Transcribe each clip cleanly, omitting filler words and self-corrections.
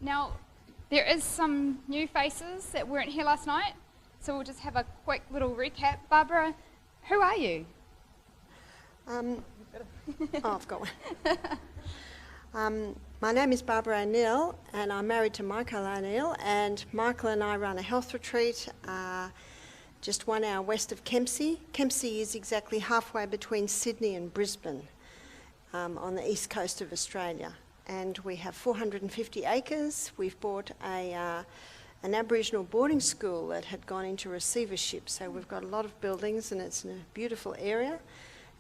Now, there is some new faces that weren't here last night, so we'll just have a quick little recap. Barbara, who are you? I've got one. My name is Barbara O'Neill, and I'm married to Michael O'Neill, and Michael and I run a health retreat just 1 hour west of Kempsey. Kempsey is exactly halfway between Sydney and Brisbane on the east coast of Australia. And we have 450 acres. We've bought an Aboriginal boarding school that had gone into receivership, so we've got a lot of buildings and it's in a beautiful area.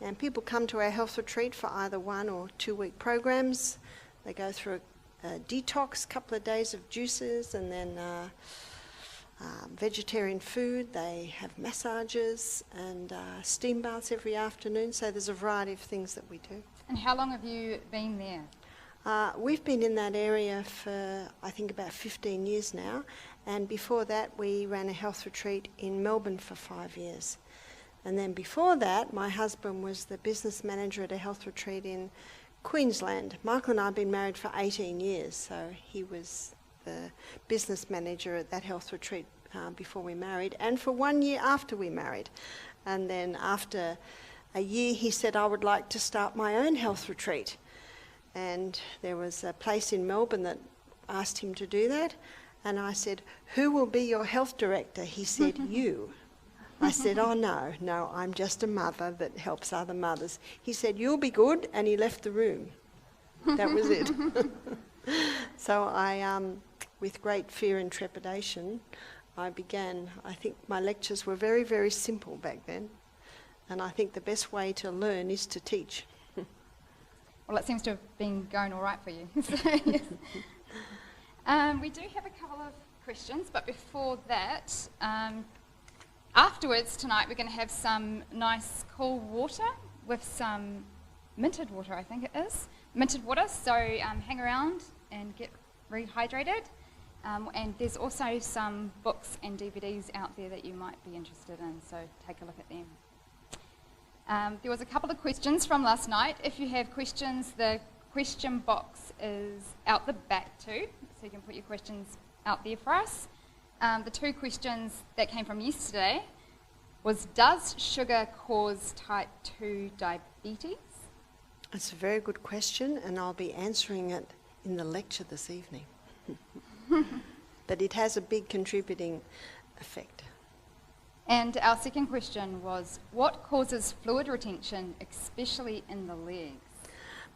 And people come to our health retreat for either 1 or 2 week programs. They go through a detox, couple of days of juices, and then vegetarian food. They have massages and steam baths every afternoon, so there's a variety of things that we do. And how long have you been there? We've been in that area for, I think, about 15 years now, and before that we ran a health retreat in Melbourne for 5 years. And then before that, my husband was the business manager at a health retreat in Queensland. Michael and I have been married for 18 years, so he was the business manager at that health retreat before we married, and for 1 year after we married. And then after a year, he said, I would like to start my own health retreat. And there was a place in Melbourne that asked him to do that. And I said, who will be your health director? He said, you. I said, oh, no, I'm just a mother that helps other mothers. He said, you'll be good, and he left the room. That was it. So I, with great fear and trepidation, I think my lectures were very, very simple back then. And I think the best way to learn is to teach. Well, it seems to have been going all right for you. So, yes. We do have a couple of questions, but before that, afterwards tonight we're going to have some nice cool water with some minted water, I think it is. Minted water, so hang around and get rehydrated. And there's also some books and DVDs out there that you might be interested in, so take a look at them. There was a couple of questions from last night. If you have questions, the question box is out the back too, so you can put your questions out there for us. The 2 questions that came from yesterday was, does sugar cause type 2 diabetes? It's a very good question, and I'll be answering it in the lecture this evening. But it has a big contributing effect. And our second question was, what causes fluid retention, especially in the legs?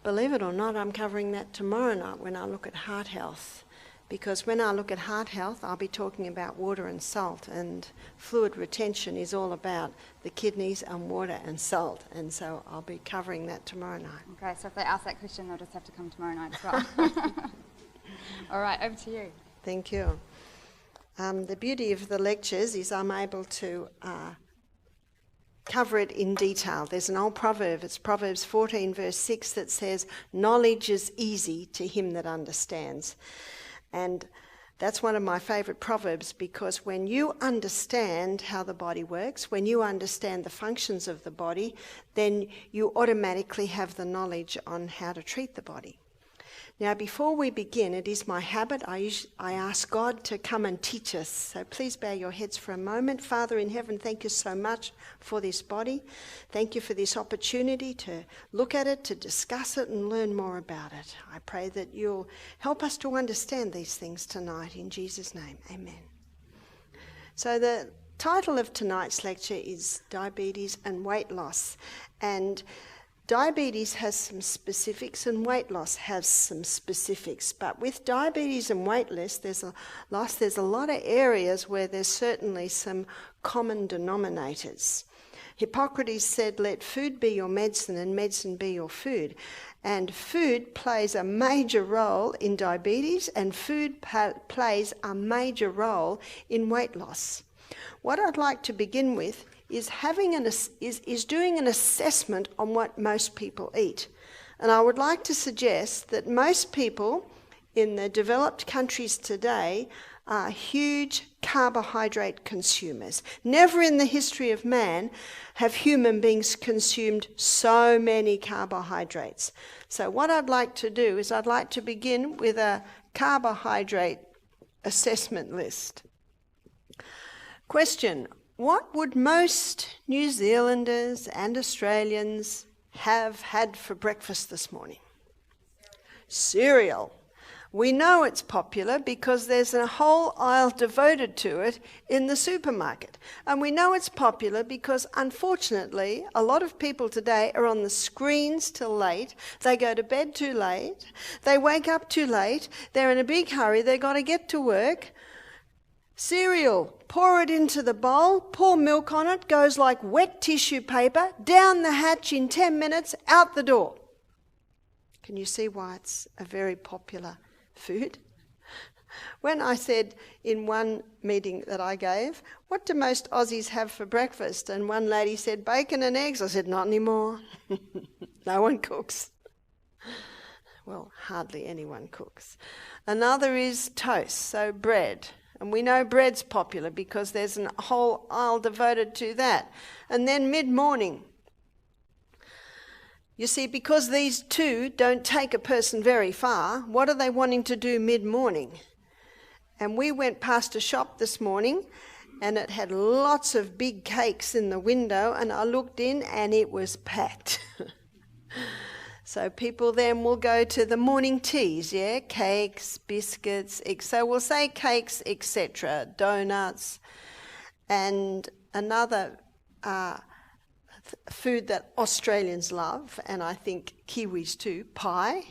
Believe it or not, I'm covering that tomorrow night when I look at heart health. Because when I look at heart health, I'll be talking about water and salt, and fluid retention is all about the kidneys and water and salt, and so I'll be covering that tomorrow night. Okay, so if they ask that question, they'll just have to come tomorrow night as well. All right, over to you. Thank you. The beauty of the lectures is I'm able to cover it in detail. There's an old proverb, it's Proverbs 14 verse 6 that says, knowledge is easy to him that understands. And that's one of my favourite proverbs, because when you understand how the body works, when you understand the functions of the body, then you automatically have the knowledge on how to treat the body. Now, before we begin, it is my habit, I ask God to come and teach us. So please bow your heads for a moment. Father in heaven, thank you so much for this body. Thank you for this opportunity to look at it, to discuss it and learn more about it. I pray that you'll help us to understand these things tonight. In Jesus' name, amen. So the title of tonight's lecture is Diabetes and Weight Loss. And diabetes has some specifics and weight loss has some specifics, but with diabetes and weight loss, there's a lot of areas where there's certainly some common denominators. Hippocrates said, let food be your medicine and medicine be your food. And food plays a major role in diabetes, and food plays a major role in weight loss. What I'd like to begin with is doing an assessment on what most people eat. And I would like to suggest that most people in the developed countries today are huge carbohydrate consumers. Never in the history of man have human beings consumed so many carbohydrates. So what I'd like to do is I'd like to begin with a carbohydrate assessment list. Question: what would most New Zealanders and Australians have had for breakfast this morning? Cereal. We know it's popular because there's a whole aisle devoted to it in the supermarket. And we know it's popular because, unfortunately, a lot of people today are on the screens till late. They go to bed too late. They wake up too late. They're in a big hurry. They've got to get to work. Cereal. Pour it into the bowl. Pour milk on it. Goes like wet tissue paper. Down the hatch in 10 minutes. Out the door. Can you see why it's a very popular food? When I said in one meeting that I gave, what do most Aussies have for breakfast? And one lady said, bacon and eggs. I said, not anymore. No one cooks. Well, hardly anyone cooks. Another is toast, so bread. And we know bread's popular because there's a whole aisle devoted to that. And then mid-morning. You see, because these two don't take a person very far, what are they wanting to do mid-morning? And we went past a shop this morning and it had lots of big cakes in the window, and I looked in and it was packed. So people then will go to the morning teas, yeah? Cakes, biscuits, so we'll say cakes, etc., donuts, and another food that Australians love, and I think Kiwis too, pie.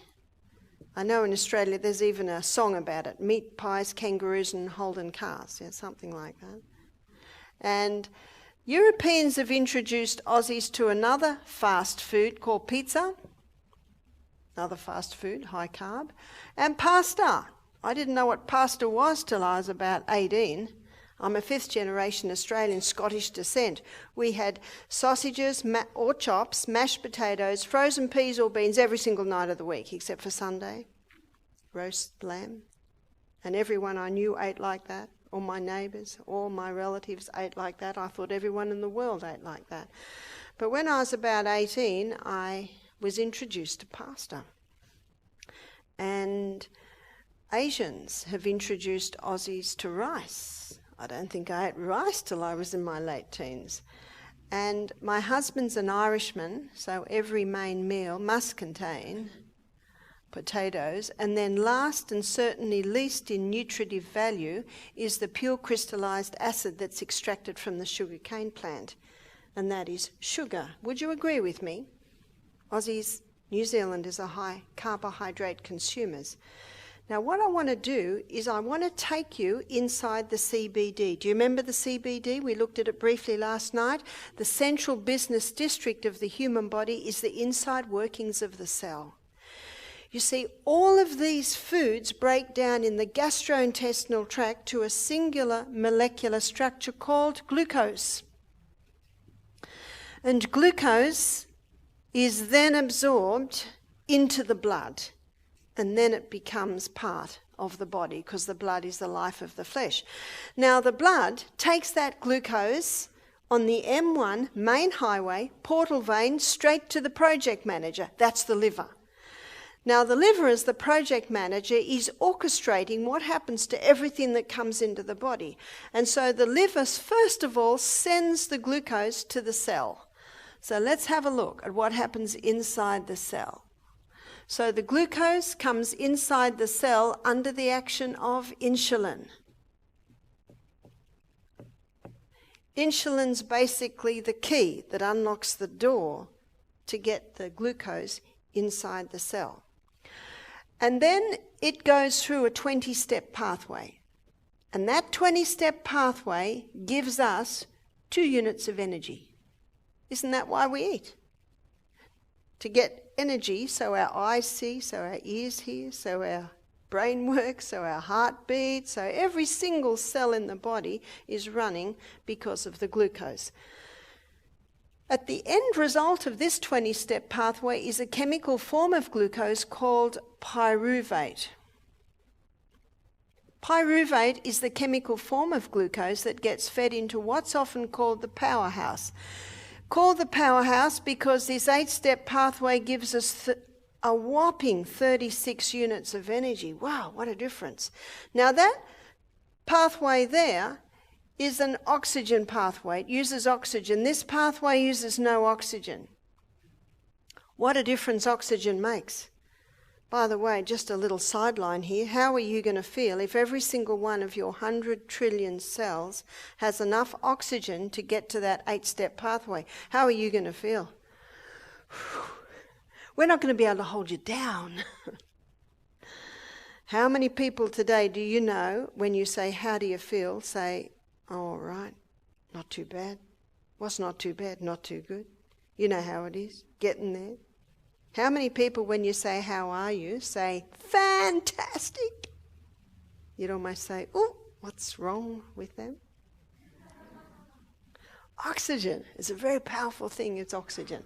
I know in Australia there's even a song about it, meat pies, kangaroos and Holden cars, yeah, something like that. And Europeans have introduced Aussies to another fast food called pizza, another fast food, high carb, and pasta. I didn't know what pasta was till I was about 18. I'm a fifth generation Australian Scottish descent. We had sausages or chops, mashed potatoes, frozen peas or beans every single night of the week, except for Sunday. Roast lamb. And everyone I knew ate like that. All my neighbours, all my relatives ate like that. I thought everyone in the world ate like that. But when I was about 18, I was introduced to pasta. And Asians have introduced Aussies to rice. I don't think I ate rice till I was in my late teens. And my husband's an Irishman, so every main meal must contain potatoes. And then last and certainly least in nutritive value is the pure crystallised acid that's extracted from the sugarcane plant, and that is sugar. Would you agree with me? Aussies, New Zealanders are high carbohydrate consumers. Now, what I want to do is I want to take you inside the CBD. Do you remember the CBD? We looked at it briefly last night. The central business district of the human body is the inside workings of the cell. You see, all of these foods break down in the gastrointestinal tract to a singular molecular structure called glucose. And glucose is then absorbed into the blood. And then it becomes part of the body because the blood is the life of the flesh. Now the blood takes that glucose on the M1 main highway, portal vein, straight to the project manager. That's the liver. Now the liver, as the project manager, is orchestrating what happens to everything that comes into the body. And so the liver, first of all, sends the glucose to the cell. So let's have a look at what happens inside the cell. So the glucose comes inside the cell under the action of insulin. Insulin's basically the key that unlocks the door to get the glucose inside the cell. And then it goes through a 20-step pathway. And that 20-step pathway gives us 2 units of energy. Isn't that why we eat? To get energy so our eyes see, so our ears hear, so our brain works, so our heart beats, so every single cell in the body is running because of the glucose. At the end result of this 20-step pathway is a chemical form of glucose called pyruvate. Pyruvate is the chemical form of glucose that gets fed into what's often called the powerhouse. Called the powerhouse because this 8-step pathway gives us a whopping 36 units of energy. Wow, what a difference. Now that pathway there is an oxygen pathway. It uses oxygen. This pathway uses no oxygen. What a difference oxygen makes. By the way, just a little sideline here. How are you going to feel if every single one of your 100 trillion cells has enough oxygen to get to that 8-step pathway? How are you going to feel? We're not going to be able to hold you down. How many people today do you know, when you say, how do you feel, say, oh, all right, not too bad. What's not too bad? Not too good. You know how it is, getting there. How many people, when you say, how are you, say, fantastic? You'd almost say, oh, what's wrong with them? Oxygen is a very powerful thing, it's oxygen.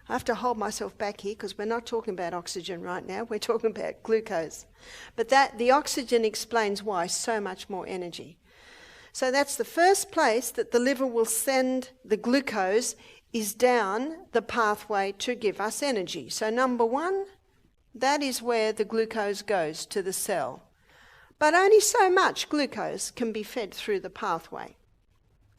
I have to hold myself back here because we're not talking about oxygen right now, we're talking about glucose. But the oxygen explains why so much more energy. So that's the first place that the liver will send the glucose is down the pathway to give us energy. So number one, that is where the glucose goes to the cell. But only so much glucose can be fed through the pathway.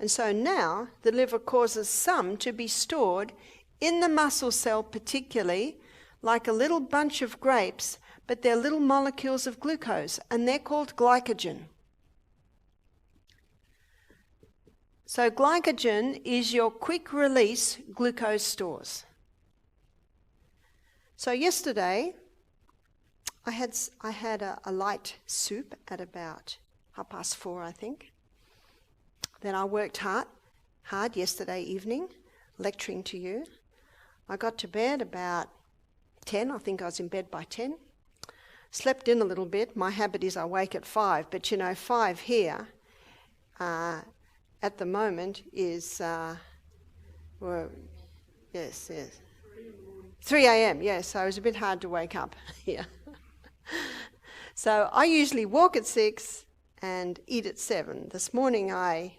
And so now the liver causes some to be stored in the muscle cell particularly, like a little bunch of grapes, but they're little molecules of glucose, and they're called glycogen. So glycogen is your quick release glucose stores. So yesterday I had a light soup at about 4:30, I think. Then I worked hard yesterday evening, lecturing to you. I got to bed about 10, I think I was in bed by 10. Slept in a little bit. My habit is I wake at 5, but 5 here at the moment is, 3 a.m, yes, so it was a bit hard to wake up here. So I usually walk at 6 and eat at 7. This morning I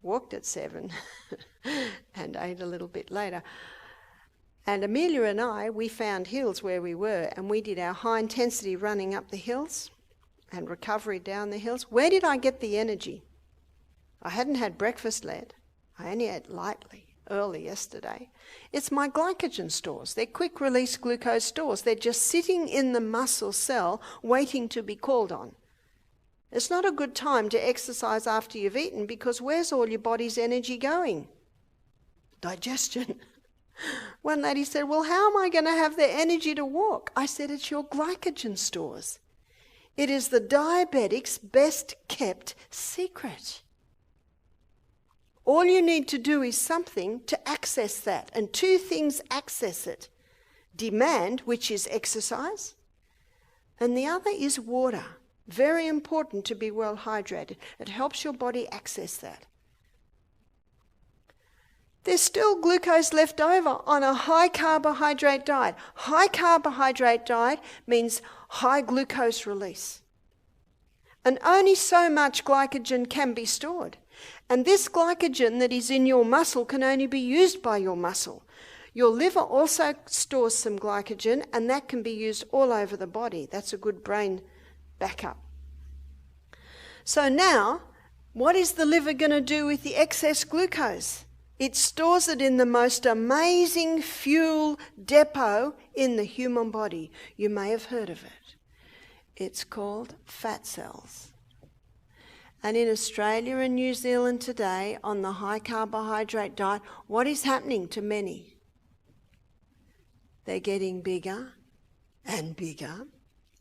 walked at 7 and ate a little bit later. And Amelia and I, we found hills where we were, and we did our high intensity running up the hills and recovery down the hills. Where did I get the energy? I hadn't had breakfast yet. I only ate lightly early yesterday. It's my glycogen stores. They're quick release glucose stores. They're just sitting in the muscle cell waiting to be called on. It's not a good time to exercise after you've eaten, because where's all your body's energy going? Digestion. One lady said, well, how am I going to have the energy to walk? I said, it's your glycogen stores. It is the diabetic's best kept secret. All you need to do is something to access that, and 2 things access it. Demand, which is exercise, and the other is water. Very important to be well hydrated. It helps your body access that. There's still glucose left over on a high carbohydrate diet. High carbohydrate diet means high glucose release. And only so much glycogen can be stored. And this glycogen that is in your muscle can only be used by your muscle. Your liver also stores some glycogen, and that can be used all over the body. That's a good brain backup. So now, what is the liver going to do with the excess glucose? It stores it in the most amazing fuel depot in the human body. You may have heard of it. It's called fat cells. And in Australia and New Zealand today, on the high carbohydrate diet, what is happening to many? They're getting bigger and bigger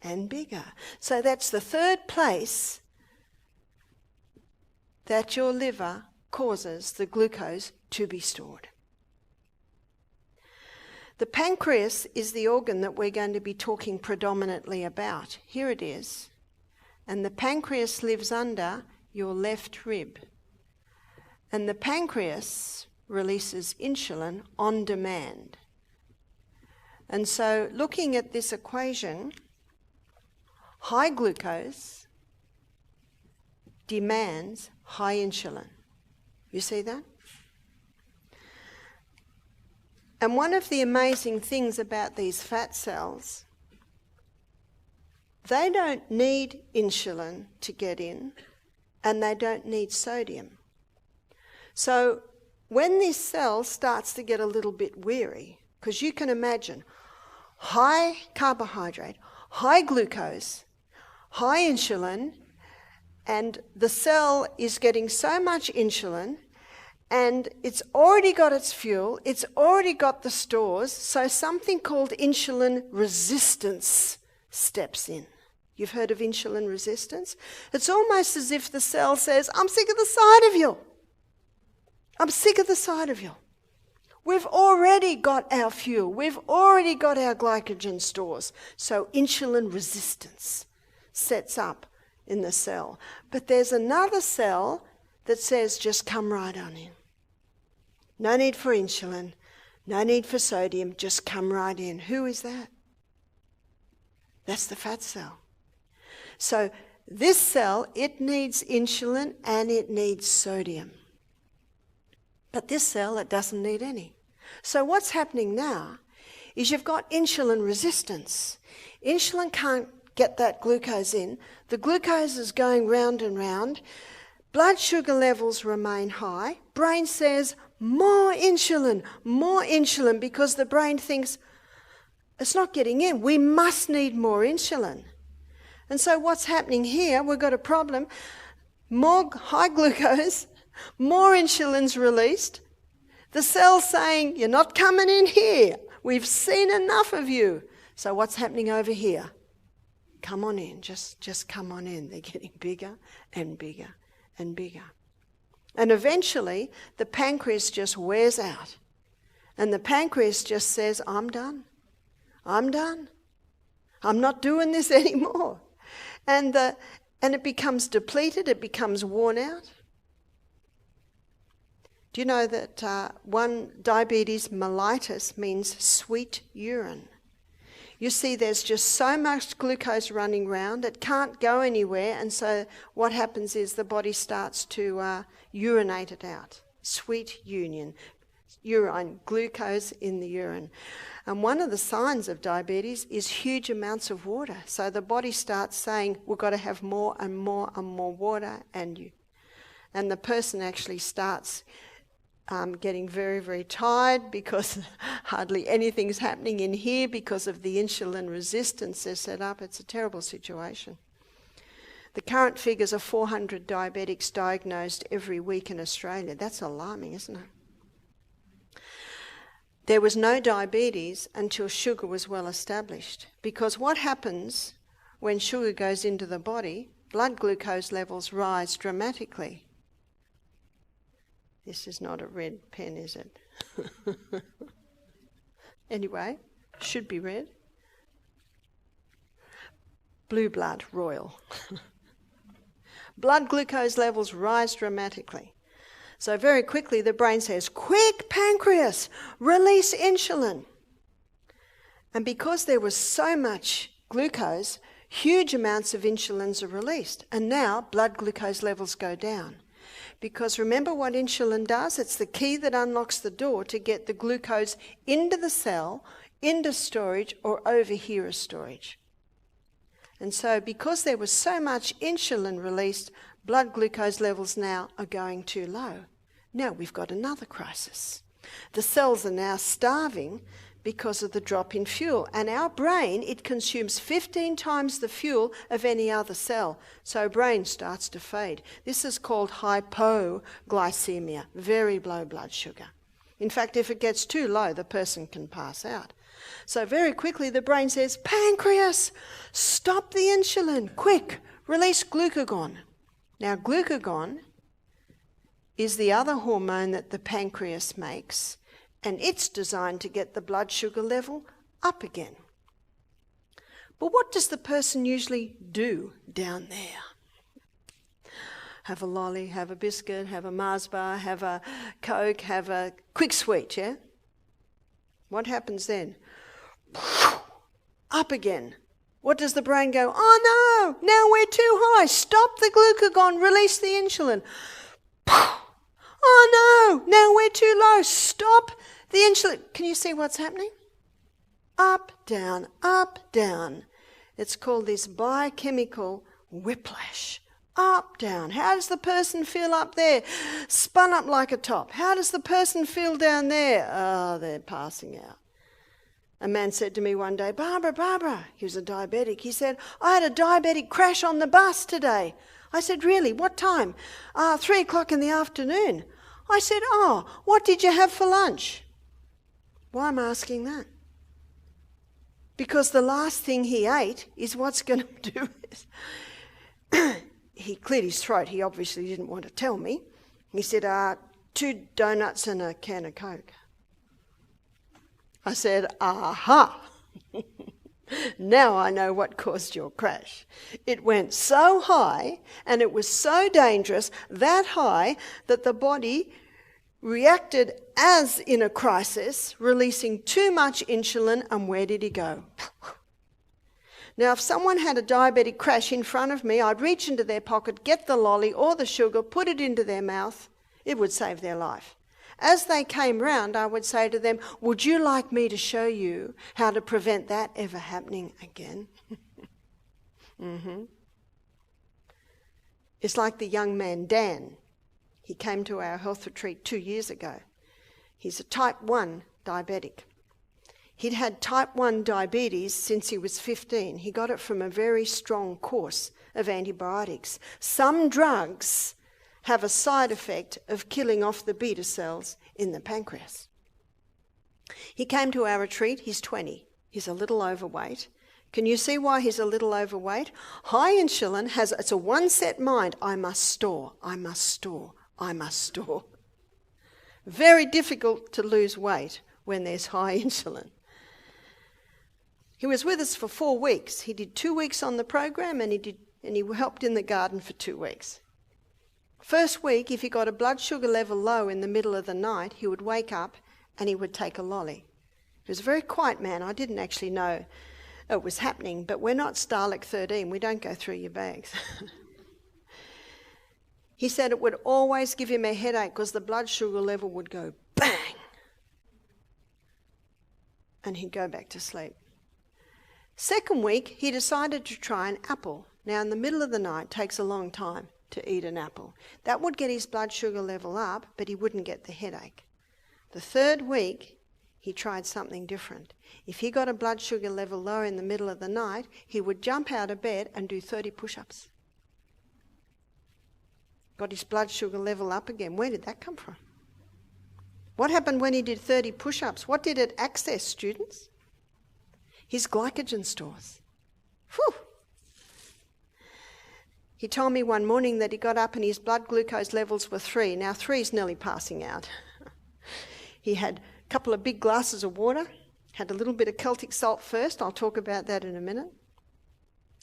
and bigger. So that's the third place that your liver causes the glucose to be stored. The pancreas is the organ that we're going to be talking predominantly about. Here it is. And the pancreas lives under your left rib. And the pancreas releases insulin on demand. And so looking at this equation, high glucose demands high insulin. You see that? And one of the amazing things about these fat cells, they don't need insulin to get in, and they don't need sodium. So when this cell starts to get a little bit weary, because you can imagine high carbohydrate, high glucose, high insulin, and the cell is getting so much insulin, and it's already got its fuel, it's already got the stores, so something called insulin resistance steps in. You've heard of insulin resistance? It's almost as if the cell says, I'm sick of the sight of you. I'm sick of the sight of you. We've already got our fuel. We've already got our glycogen stores. So insulin resistance sets up in the cell. But there's another cell that says, just come right on in. No need for insulin. No need for sodium. Just come right in. Who is that? That's the fat cell. So this cell, it needs insulin and it needs sodium. But this cell, it doesn't need any. So what's happening now is you've got insulin resistance. Insulin can't get that glucose in. The glucose is going round and round. Blood sugar levels remain high. Brain says, more insulin, because the brain thinks, it's not getting in. We must need more insulin. And so what's happening here, we've got a problem. More high glucose, more insulin's released. The cell's saying, you're not coming in here. We've seen enough of you. So what's happening over here? Come on in, just come on in. They're getting bigger and bigger and bigger. And eventually, the pancreas just wears out. And the pancreas just says, I'm done. I'm done. I'm not doing this anymore. And it becomes depleted, it becomes worn out. Do you know that one diabetes mellitus means sweet urine? You see, there's just so much glucose running around, it can't go anywhere, and so what happens is the body starts to urinate it out. Sweet urine, glucose in the urine. And one of the signs of diabetes is huge amounts of water. So the body starts saying, we've got to have more and more and more water, and the person actually starts getting very, very tired because hardly anything's happening in here because of the insulin resistance they're set up. It's a terrible situation. The current figures are 400 diabetics diagnosed every week in Australia. That's alarming, isn't it? There was no diabetes until sugar was well established, because what happens when sugar goes into the body, blood glucose levels rise dramatically. This is not a red pen, is it? Anyway, should be red. Blue blood, royal. Blood glucose levels rise dramatically. So very quickly the brain says, quick pancreas, release insulin. And because there was so much glucose, huge amounts of insulins are released. And now blood glucose levels go down. Because remember what insulin does? It's the key that unlocks the door to get the glucose into the cell, into storage, or over here as storage. And so because there was so much insulin released, blood glucose levels now are going too low. Now we've got another crisis. The cells are now starving because of the drop in fuel. And our brain, it consumes 15 times the fuel of any other cell. So brain starts to fade. This is called hypoglycemia, very low blood sugar. In fact, if it gets too low, the person can pass out. So very quickly the brain says, pancreas, stop the insulin, quick, release glucagon. Now glucagon is the other hormone that the pancreas makes, and it's designed to get the blood sugar level up again. But what does the person usually do down there? Have a lolly, have a biscuit, have a Mars bar, have a Coke, have a quick sweet, yeah? What happens then? Up again. What does the brain go? Oh no, now we're too high. Stop the glucagon, release the insulin. Oh no, now we're too low. Stop the insulin. Can you see what's happening? Up, down, up, down. It's called this biochemical whiplash. Up, down. How does the person feel up there? Spun up like a top. How does the person feel down there? Oh, they're passing out. A man said to me one day, Barbara, he was a diabetic. He said, I had a diabetic crash on the bus today. I said, really? What time? 3 o'clock in the afternoon. I said, oh, what did you have for lunch? Why am I asking that? Because the last thing he ate is what's going to do it. He cleared his throat. He obviously didn't want to tell me. He said, 2 donuts and a can of Coke. I said, aha. Now I know what caused your crash. It went so high and it was so dangerous, that high, that the body reacted as in a crisis, releasing too much insulin, and where did he go? Now, if someone had a diabetic crash in front of me, I'd reach into their pocket, get the lolly or the sugar, put it into their mouth. It would save their life. As they came round, I would say to them, would you like me to show you how to prevent that ever happening again? It's like the young man, Dan. He came to our health retreat 2 years ago. He's a type 1 diabetic. He'd had type 1 diabetes since he was 15. He got it from a very strong course of antibiotics. Some drugs have a side effect of killing off the beta cells in the pancreas. He came to our retreat. He's 20. He's a little overweight. Can you see why he's a little overweight? High insulin it's a one-set mind. I must store, I must store, I must store. Very difficult to lose weight when there's high insulin. He was with us for 4 weeks. He did 2 weeks on the program and he helped in the garden for 2 weeks. First week, if he got a blood sugar level low in the middle of the night, he would wake up and he would take a lolly. He was a very quiet man. I didn't actually know it was happening, but we're not Starlick 13. We don't go through your bags. He said it would always give him a headache because the blood sugar level would go bang. And he'd go back to sleep. Second week, he decided to try an apple. Now, in the middle of the night, it takes a long time to eat an apple. That would get his blood sugar level up, but he wouldn't get the headache. The third week, he tried something different. If he got a blood sugar level low in the middle of the night, he would jump out of bed and do 30 push-ups. Got his blood sugar level up again. Where did that come from? What happened when he did 30 push-ups? What did it access, students? His glycogen stores. Whew! He told me one morning that he got up and his blood glucose levels were 3. Now 3 is nearly passing out. He had a couple of big glasses of water, had a little bit of Celtic salt first. I'll talk about that in a minute.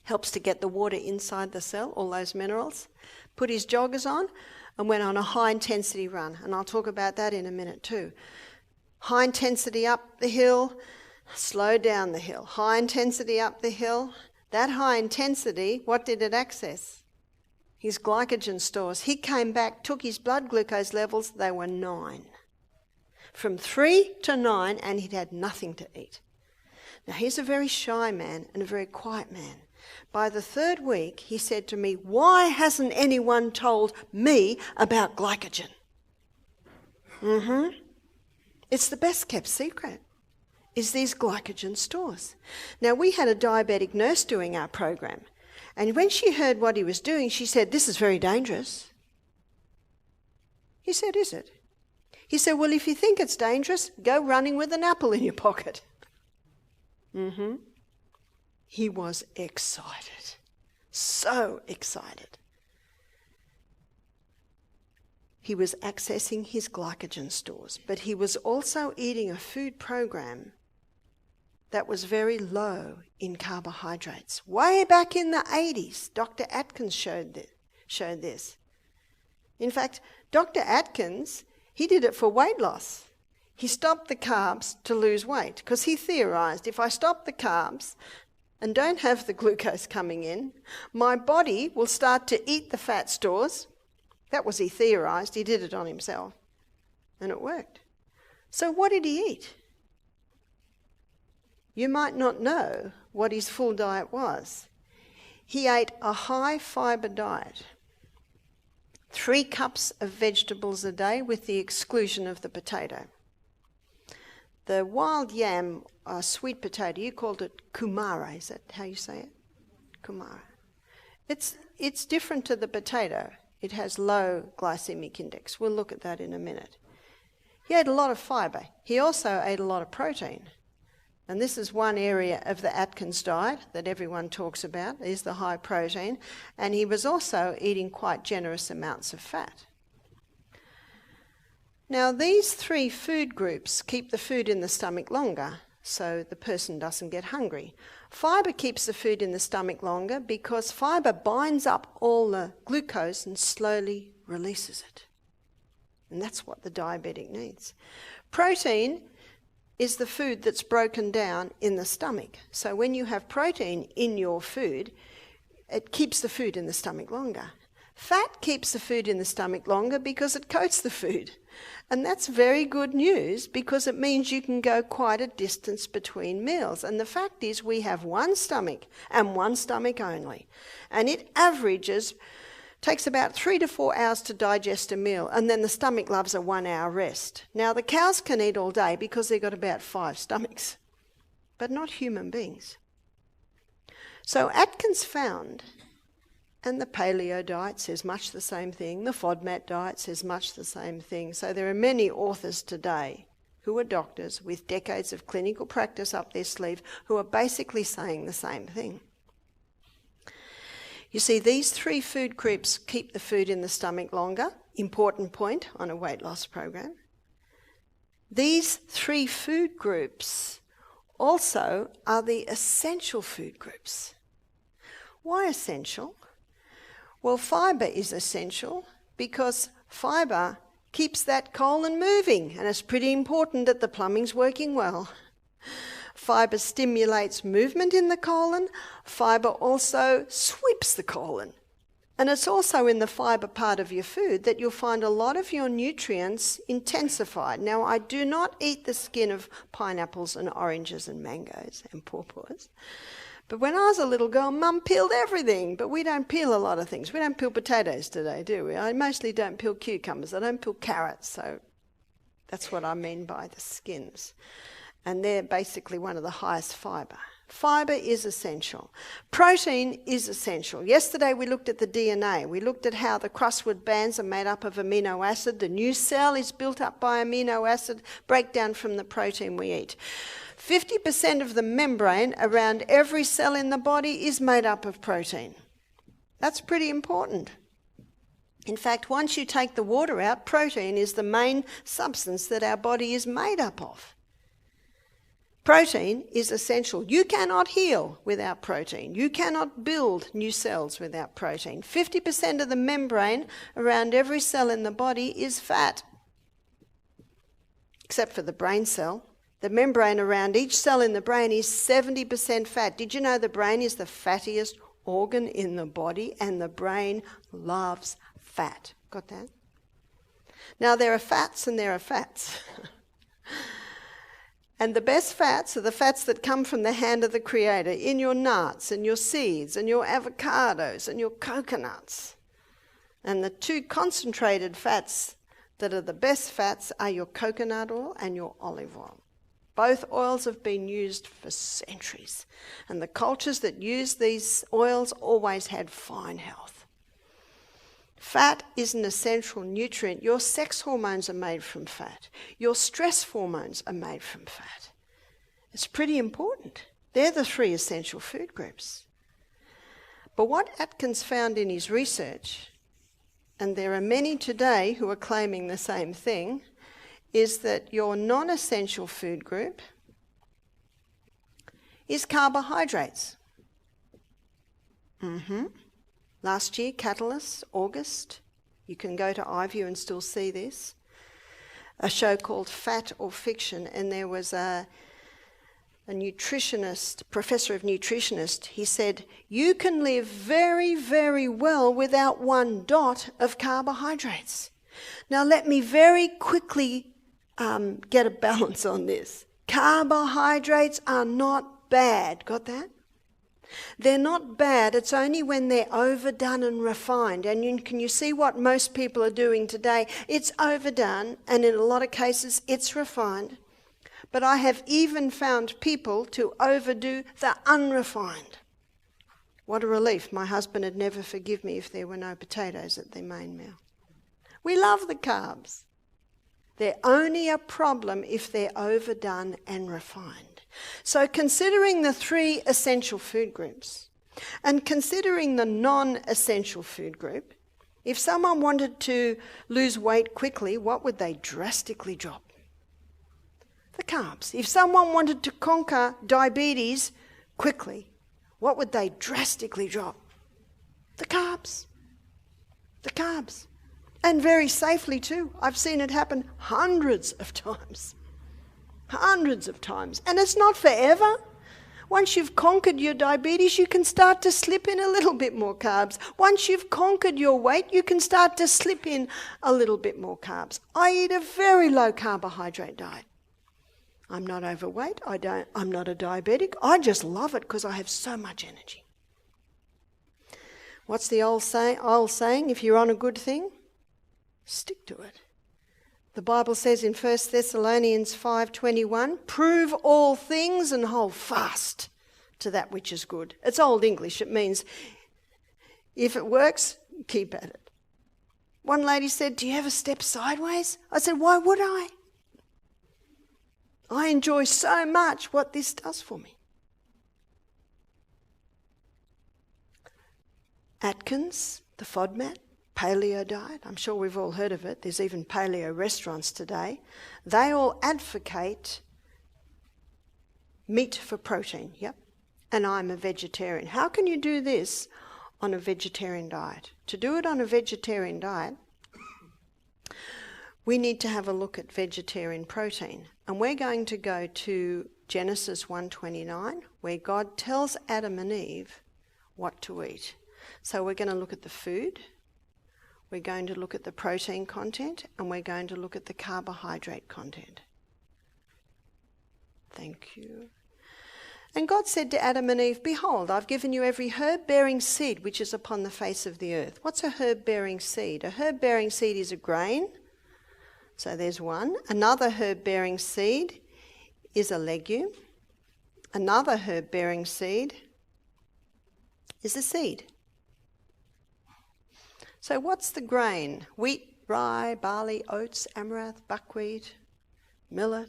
Helps to get the water inside the cell, all those minerals. Put his joggers on and went on a high intensity run. And I'll talk about that in a minute too. High intensity up the hill, slow down the hill. High intensity up the hill. That high intensity, what did it access? His glycogen stores. He came back, took his blood glucose levels, they were 9. From 3 to 9, and he'd had nothing to eat. Now, he's a very shy man and a very quiet man. By the third week, he said to me, why hasn't anyone told me about glycogen? It's the best kept secret, is these glycogen stores. Now, we had a diabetic nurse doing our program, and when she heard what he was doing, she said, this is very dangerous. He said, is it? He said, well, if you think it's dangerous, go running with an apple in your pocket. He was excited, so excited. He was accessing his glycogen stores, but he was also eating a food program that was very low in carbohydrates. Way back in the 80s, Dr. Atkins showed this. In fact, Dr. Atkins, he did it for weight loss. He stopped the carbs to lose weight because he theorised if I stop the carbs, and don't have the glucose coming in, my body will start to eat the fat stores. That was he theorised. He did it on himself. And it worked. So what did he eat? You might not know what his full diet was. He ate a high fibre diet. 3 cups of vegetables a day with the exclusion of the potato. The wild yam, sweet potato, you called it kumara, is that how you say it? Kumara. It's different to the potato. It has low glycemic index. We'll look at that in a minute. He ate a lot of fibre. He also ate a lot of protein. And this is one area of the Atkins diet that everyone talks about, is the high protein. And he was also eating quite generous amounts of fat. Now, these 3 food groups keep the food in the stomach longer, so the person doesn't get hungry. Fibre keeps the food in the stomach longer because fibre binds up all the glucose and slowly releases it. And that's what the diabetic needs. Protein is the food that's broken down in the stomach. So when you have protein in your food, it keeps the food in the stomach longer. Fat keeps the food in the stomach longer because it coats the food. And that's very good news because it means you can go quite a distance between meals. And the fact is we have one stomach and one stomach only. And it takes about 3 to 4 hours to digest a meal, and then the stomach loves a 1 hour rest. Now, the cows can eat all day because they've got about 5 stomachs, but not human beings. So Atkins found, and the paleo diet says much the same thing, the FODMAP diet says much the same thing. So there are many authors today who are doctors with decades of clinical practice up their sleeve who are basically saying the same thing. You see, these 3 food groups keep the food in the stomach longer. Important point on a weight loss program. These 3 food groups also are the essential food groups. Why essential? Well, fibre is essential because fibre keeps that colon moving, and it's pretty important that the plumbing's working well. Fibre stimulates movement in the colon. Fibre also sweeps the colon. And it's also in the fibre part of your food that you'll find a lot of your nutrients intensified. Now, I do not eat the skin of pineapples and oranges and mangoes and pawpaws. But when I was a little girl, Mum peeled everything. But we don't peel a lot of things. We don't peel potatoes today, do we? I mostly don't peel cucumbers. I don't peel carrots. So that's what I mean by the skins. And they're basically one of the highest fibre. Fibre is essential. Protein is essential. Yesterday we looked at the DNA. We looked at how the crossword bands are made up of amino acid. The new cell is built up by amino acid breakdown from the protein we eat. 50% of the membrane around every cell in the body is made up of protein. That's pretty important. In fact, once you take the water out, protein is the main substance that our body is made up of. Protein is essential. You cannot heal without protein. You cannot build new cells without protein. 50% of the membrane around every cell in the body is fat, except for the brain cell. The membrane around each cell in the brain is 70% fat. Did you know the brain is the fattiest organ in the body, and the brain loves fat? Got that? Now, there are fats and there are fats. And the best fats are the fats that come from the hand of the Creator in your nuts and your seeds and your avocados and your coconuts. And the 2 concentrated fats that are the best fats are your coconut oil and your olive oil. Both oils have been used for centuries. And the cultures that use these oils always had fine health. Fat is an essential nutrient. Your sex hormones are made from fat. Your stress hormones are made from fat. It's pretty important. They're the 3 essential food groups. But what Atkins found in his research, and there are many today who are claiming the same thing, is that your non-essential food group is carbohydrates. Last year, Catalyst, August, you can go to iView and still see this, a show called Fat or Fiction, and there was a a nutritionist, professor of nutritionist, he said, you can live very, very well without 1 dot of carbohydrates. Now let me very quickly get a balance on this. Carbohydrates are not bad. Got that? They're not bad. It's only when they're overdone and refined. And can you see what most people are doing today? It's overdone, and in a lot of cases, it's refined. But I have even found people to overdo the unrefined. What a relief. My husband would never forgive me if there were no potatoes at their main meal. We love the carbs. They're only a problem if they're overdone and refined. So considering the 3 essential food groups and considering the non-essential food group, if someone wanted to lose weight quickly, what would they drastically drop? The carbs. If someone wanted to conquer diabetes quickly, what would they drastically drop? The carbs. The carbs. And very safely too. I've seen it happen hundreds of times. Hundreds of times. And it's not forever. Once you've conquered your diabetes, you can start to slip in a little bit more carbs. Once you've conquered your weight, you can start to slip in a little bit more carbs. I eat a very low carbohydrate diet. I'm not overweight. I'm not a diabetic. I just love it because I have so much energy. What's the old saying? If you're on a good thing, stick to it. The Bible says in 1 Thessalonians 5:21, prove all things and hold fast to that which is good. It's Old English. It means if it works, keep at it. One lady said, do you ever step sideways? I said, why would I? I enjoy so much what this does for me. Atkins, the FODMAP, paleo diet, I'm sure we've all heard of it. There's even paleo restaurants today. They all advocate meat for protein, yep. And I'm a vegetarian. How can you do this on a vegetarian diet? To do it on a vegetarian diet, we need to have a look at vegetarian protein. And we're going to go to Genesis 1:29, where God tells Adam and Eve what to eat. So we're going to look at the food, we're going to look at the protein content, and we're going to look at the carbohydrate content. Thank you. And God said to Adam and Eve, behold, I've given you every herb-bearing seed which is upon the face of the earth. What's a herb-bearing seed? A herb-bearing seed is a grain. So there's one. Another herb-bearing seed is a legume. Another herb-bearing seed is a seed. So what's the grain? Wheat, rye, barley, oats, amaranth, buckwheat, millet,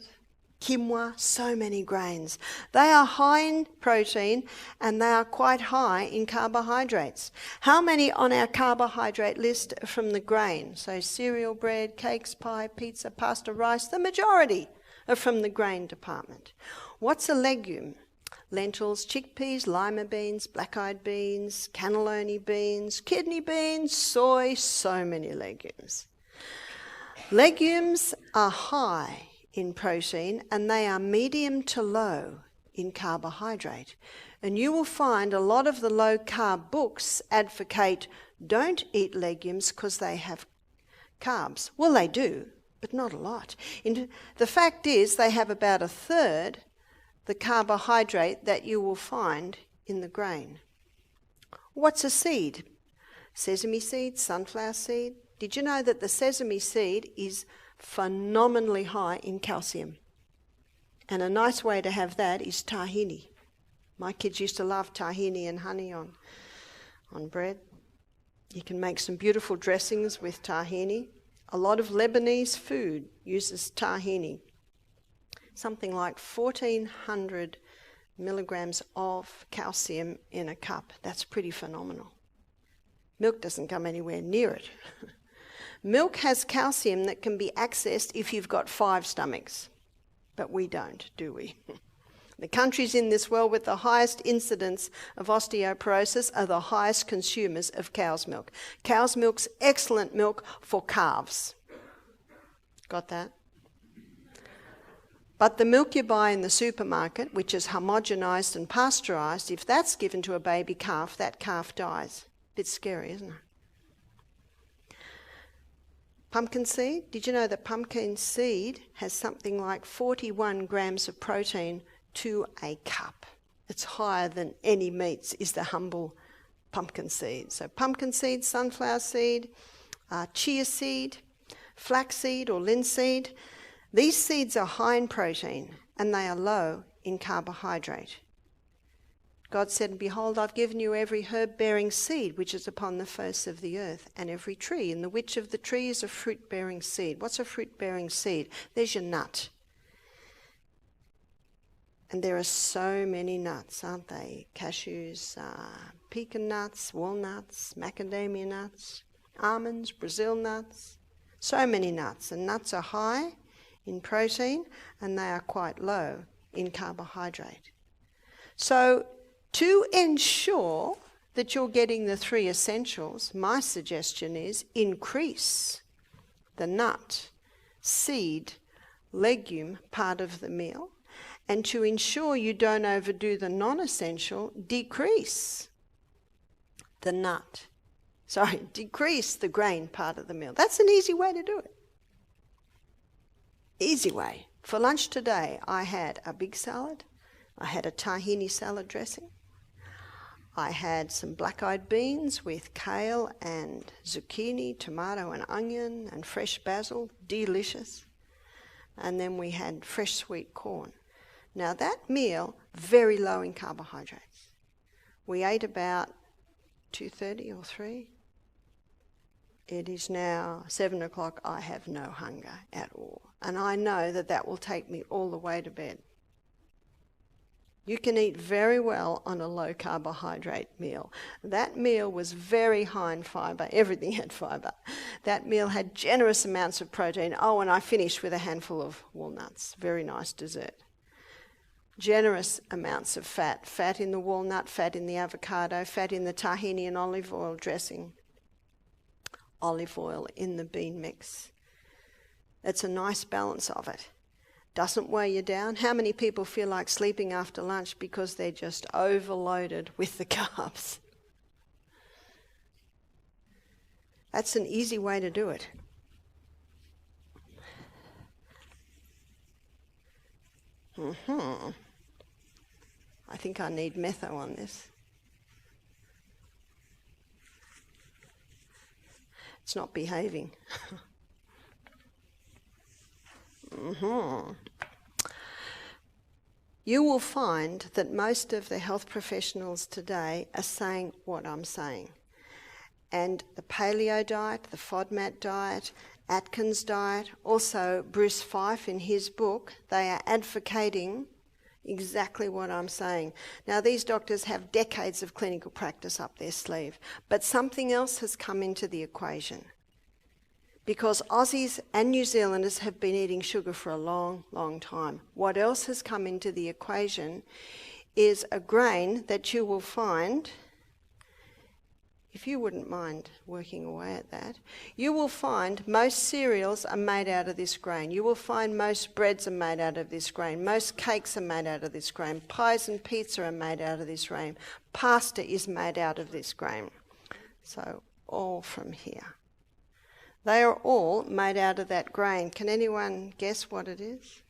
quinoa, so many grains. They are high in protein and they are quite high in carbohydrates. How many on our carbohydrate list are from the grain? So cereal, bread, cakes, pie, pizza, pasta, rice, the majority are from the grain department. What's a legume? Lentils, chickpeas, lima beans, black-eyed beans, cannellini beans, kidney beans, soy, so many legumes. Legumes are high in protein and they are medium to low in carbohydrate. And you will find a lot of the low-carb books advocate don't eat legumes because they have carbs. Well, they do, but not a lot. The fact is they have about a third the carbohydrate that you will find in the grain. What's a seed? Sesame seed, sunflower seed. Did you know that the sesame seed is phenomenally high in calcium? And a nice way to have that is tahini. My kids used to love tahini and honey on bread. You can make some beautiful dressings with tahini. A lot of Lebanese food uses tahini. Something like 1,400 milligrams of calcium in a cup. That's pretty phenomenal. Milk doesn't come anywhere near it. Milk has calcium that can be accessed if you've got 5 stomachs. But we don't, do we? The countries in this world with the highest incidence of osteoporosis are the highest consumers of cow's milk. Cow's milk's excellent milk for calves. Got that? But the milk you buy in the supermarket, which is homogenised and pasteurised, if that's given to a baby calf, that calf dies. Bit scary, isn't it? Pumpkin seed. Did you know that pumpkin seed has something like 41 grams of protein to a cup? It's higher than any meats, is the humble pumpkin seed. So pumpkin seed, sunflower seed, chia seed, flaxseed or linseed. These seeds are high in protein and they are low in carbohydrate. God said, "Behold, I've given you every herb-bearing seed which is upon the face of the earth, and every tree, in the which of the tree is a fruit-bearing seed." What's a fruit-bearing seed? There's your nut. And there are so many nuts, aren't they? Cashews, pecan nuts, walnuts, macadamia nuts, almonds, Brazil nuts. So many nuts. And nuts are high in protein and they are quite low in carbohydrate. So to ensure that you're getting the three essentials, my suggestion is increase the nut, seed, legume part of the meal. And to ensure you don't overdo the non-essential, decrease the decrease the grain part of the meal. That's an easy way to do it. Easy way. For lunch today, I had a big salad. I had a tahini salad dressing. I had some black-eyed beans with kale and zucchini, tomato and onion and fresh basil. Delicious. And then we had fresh sweet corn. Now that meal, very low in carbohydrates. We ate about 2:30 or 3. It is now 7 o'clock. I have no hunger at all. And I know that that will take me all the way to bed. You can eat very well on a low carbohydrate meal. That meal was very high in fibre. Everything had fibre. That meal had generous amounts of protein. Oh, and I finished with a handful of walnuts. Very nice dessert. Generous amounts of fat. Fat in the walnut, fat in the avocado, fat in the tahini and olive oil dressing. Olive oil in the bean mix. It's a nice balance of it. Doesn't weigh you down. How many people feel like sleeping after lunch because they're just overloaded with the carbs? That's an easy way to do it. I think I need metho on this. It's not behaving. You will find that most of the health professionals today are saying what I'm saying. And the paleo diet, the FODMAP diet, Atkins diet, also Bruce Fife in his book, they are advocating exactly what I'm saying. Now, these doctors have decades of clinical practice up their sleeve, but something else has come into the equation. Because Aussies and New Zealanders have been eating sugar for a long, long time. What else has come into the equation is a grain that you will find, if you wouldn't mind working away at that, you will find most cereals are made out of this grain. You will find most breads are made out of this grain. Most cakes are made out of this grain. Pies and pizza are made out of this grain. Pasta is made out of this grain. So all from here. They are all made out of that grain. Can anyone guess what it is?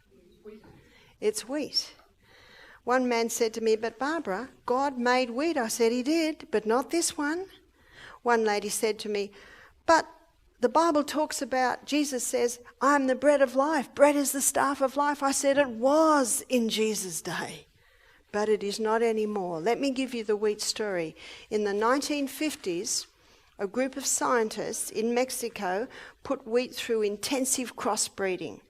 It's wheat. One man said to me, "But Barbara, God made wheat." I said, "He did, but not this one." One lady said to me, "But the Bible talks about, Jesus says, I am the bread of life. Bread is the staff of life." I said, "It was in Jesus' day, but it is not anymore." Let me give you the wheat story. In the 1950s, a group of scientists in Mexico put wheat through intensive crossbreeding.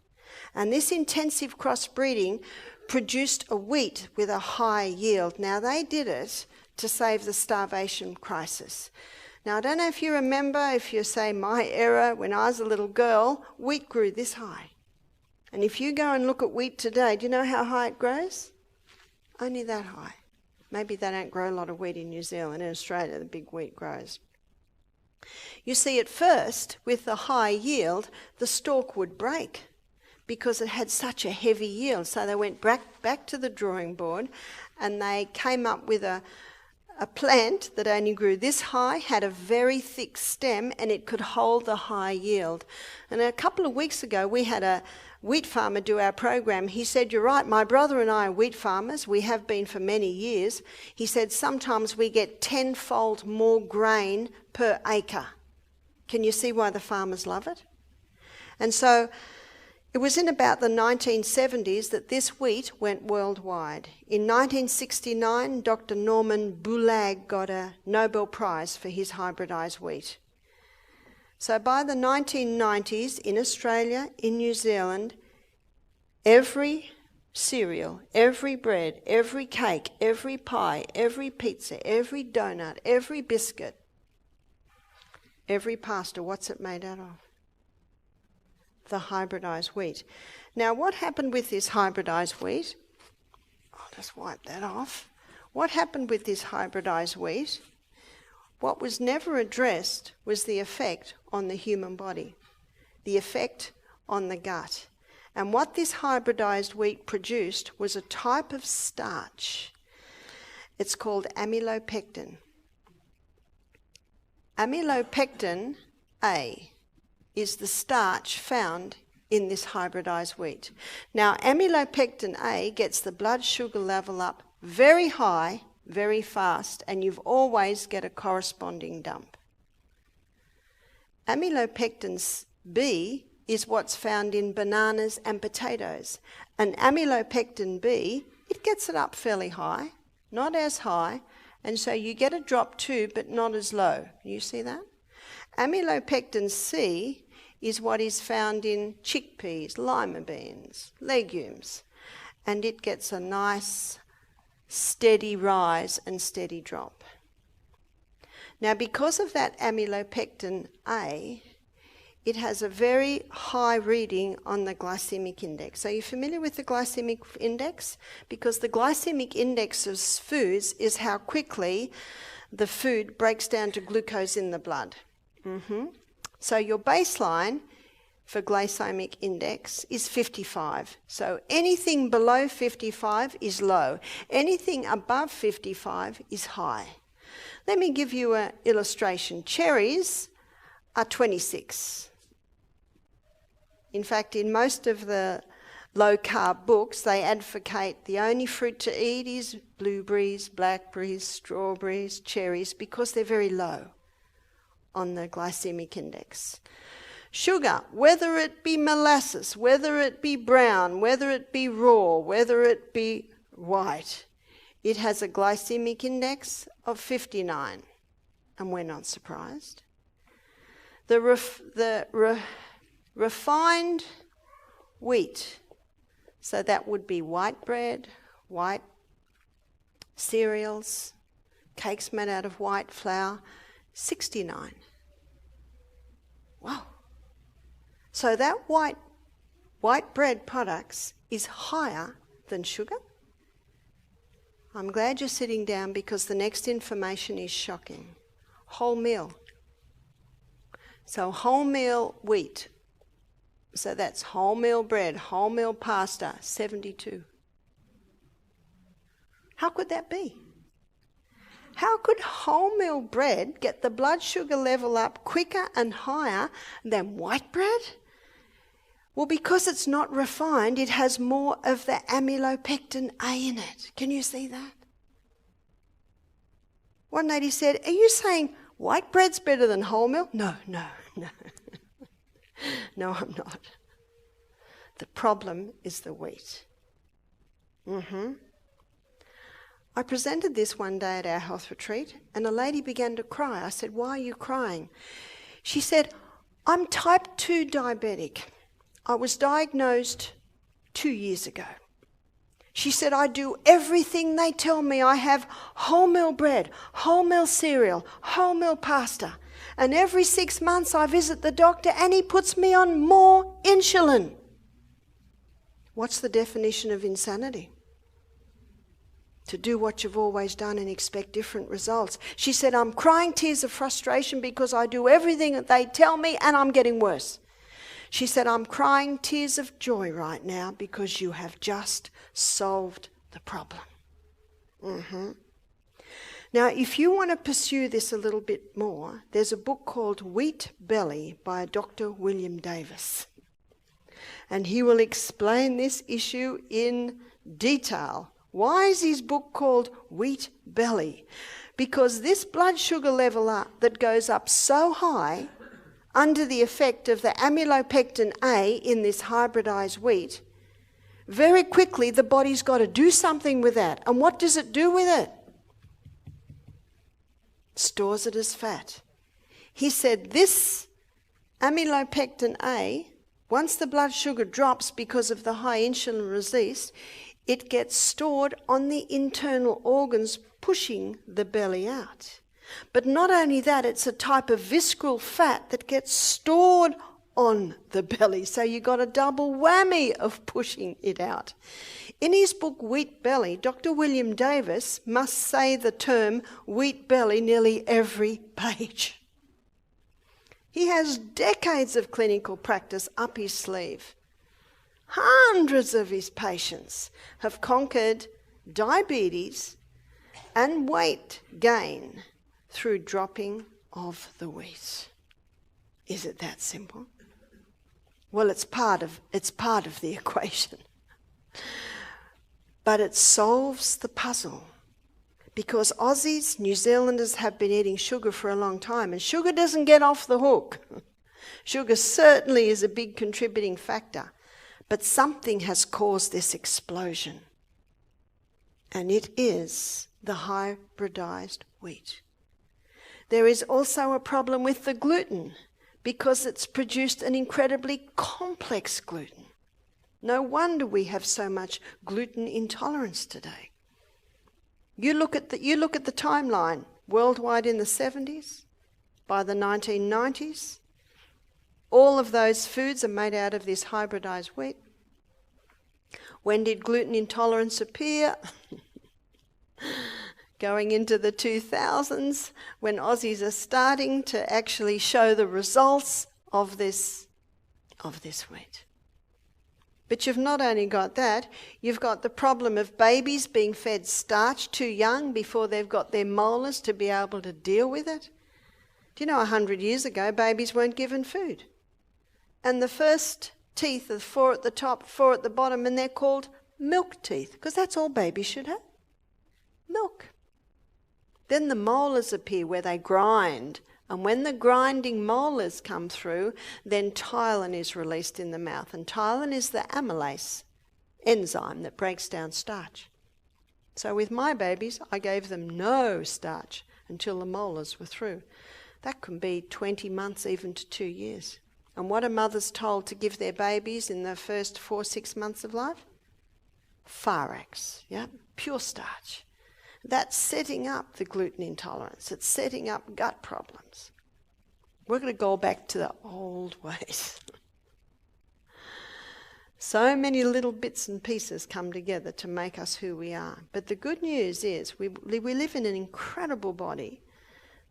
And this intensive crossbreeding produced a wheat with a high yield. Now, they did it to save the starvation crisis. Now, I don't know if you remember, if you say my era, when I was a little girl, wheat grew this high. And if you go and look at wheat today, do you know how high it grows? Only that high. Maybe they don't grow a lot of wheat in New Zealand. In Australia, the big wheat grows. You see, at first, with the high yield, the stalk would break because it had such a heavy yield. So they went back to the drawing board and they came up with a plant that only grew this high, had a very thick stem, and it could hold the high yield. And a couple of weeks ago, we had a wheat farmer do our program. He said, "You're right, my brother and I are wheat farmers. We have been for many years." He said, "Sometimes we get 10-fold more grain per acre." Can you see why the farmers love it? And so it was in about the 1970s that this wheat went worldwide. In 1969, Dr. Norman Bulag got a Nobel Prize for his hybridised wheat. So by the 1990s, in Australia, in New Zealand, every cereal, every bread, every cake, every pie, every pizza, every donut, every biscuit, every pasta, what's it made out of? The hybridised wheat. Now, what happened with this hybridised wheat? I'll just wipe that off. What happened with this hybridised wheat? What was never addressed was the effect on the human body, the effect on the gut. And what this hybridised wheat produced was a type of starch. It's called amylopectin. Amylopectin A is the starch found in this hybridised wheat. Now, amylopectin A gets the blood sugar level up very high, very fast, and you've always get a corresponding dump. Amylopectin B is what's found in bananas and potatoes. And amylopectin B, it gets it up fairly high, not as high, and so you get a drop too, but not as low. You see that? Amylopectin C is what is found in chickpeas, lima beans, legumes, and it gets a nice steady rise and steady drop. Now, because of that amylopectin A, it has a very high reading on the glycemic index. Are you familiar with the glycemic index? Because the glycemic index of foods is how quickly the food breaks down to glucose in the blood. So your baseline for glycemic index is 55. So anything below 55 is low. Anything above 55 is high. Let me give you an illustration. Cherries are 26. In fact, in most of the low-carb books, they advocate the only fruit to eat is blueberries, blackberries, strawberries, cherries, because they're very low on the glycemic index. Sugar, whether it be molasses, whether it be brown, whether it be raw, whether it be white, it has a glycemic index of 59, and we're not surprised. The refined wheat, so that would be white bread, white cereals, cakes made out of white flour, 69. Wow. So that white bread products is higher than sugar. I'm glad you're sitting down because the next information is shocking. Wholemeal. So wholemeal wheat. So that's wholemeal bread, wholemeal pasta, 72. How could that be? How could wholemeal bread get the blood sugar level up quicker and higher than white bread? Well, because it's not refined, it has more of the amylopectin A in it. Can you see that? One lady said, "Are you saying white bread's better than wholemeal?" No. No, I'm not. The problem is the wheat. I presented this one day at our health retreat, and a lady began to cry. I said, "Why are you crying?" She said, "I'm type 2 diabetic. I was diagnosed 2 years ago." She said, "I do everything they tell me. I have wholemeal bread, wholemeal cereal, wholemeal pasta. And every 6 months I visit the doctor and he puts me on more insulin." What's the definition of insanity? To do what you've always done and expect different results. She said, "I'm crying tears of frustration because I do everything that they tell me and I'm getting worse." She said, I'm crying tears of joy right now because you have just solved the problem. Now, if you want to pursue this a little bit more, there's a book called Wheat Belly by Dr. William Davis. And he will explain this issue in detail. Why is his book called Wheat Belly? Because this blood sugar level that goes up so high under the effect of the amylopectin A in this hybridized wheat, very quickly the body's got to do something with that. And what does it do with it? Stores it as fat. He said this amylopectin A, once the blood sugar drops because of the high insulin release, it gets stored on the internal organs, pushing the belly out. But not only that, it's a type of visceral fat that gets stored on the belly. So you got a double whammy of pushing it out. In his book Wheat Belly, Dr. William Davis must say the term wheat belly nearly every page. He has decades of clinical practice up his sleeve. Hundreds of his patients have conquered diabetes and weight gain through dropping of the wheat. Is it that simple? Well, it's part of the equation. But it solves the puzzle. Because Aussies, New Zealanders have been eating sugar for a long time, and sugar doesn't get off the hook. Sugar certainly is a big contributing factor, but something has caused this explosion. And it is the hybridized wheat. There is also a problem with the gluten, because it's produced an incredibly complex gluten. No wonder we have so much gluten intolerance today. You look at the timeline worldwide in the 70s, by the 1990s, all of those foods are made out of this hybridized wheat. When did gluten intolerance appear? Going into the 2000s, when Aussies are starting to actually show the results of this wheat. But you've not only got that, you've got the problem of babies being fed starch too young before they've got their molars to be able to deal with it. Do you know 100 years ago, babies weren't given food? And the first teeth are 4 at the top, 4 at the bottom, and they're called milk teeth, because that's all babies should have. Milk. Then the molars appear where they grind. And when the grinding molars come through, then ptyalin is released in the mouth. And ptyalin is the amylase enzyme that breaks down starch. So with my babies, I gave them no starch until the molars were through. That can be 20 months, even to 2 years. And what are mothers told to give their babies in the first 4-6 months of life? Pharax, yeah, pure starch. That's setting up the gluten intolerance. It's setting up gut problems. We're going to go back to the old ways. So many little bits and pieces come together to make us who we are. But the good news is we live in an incredible body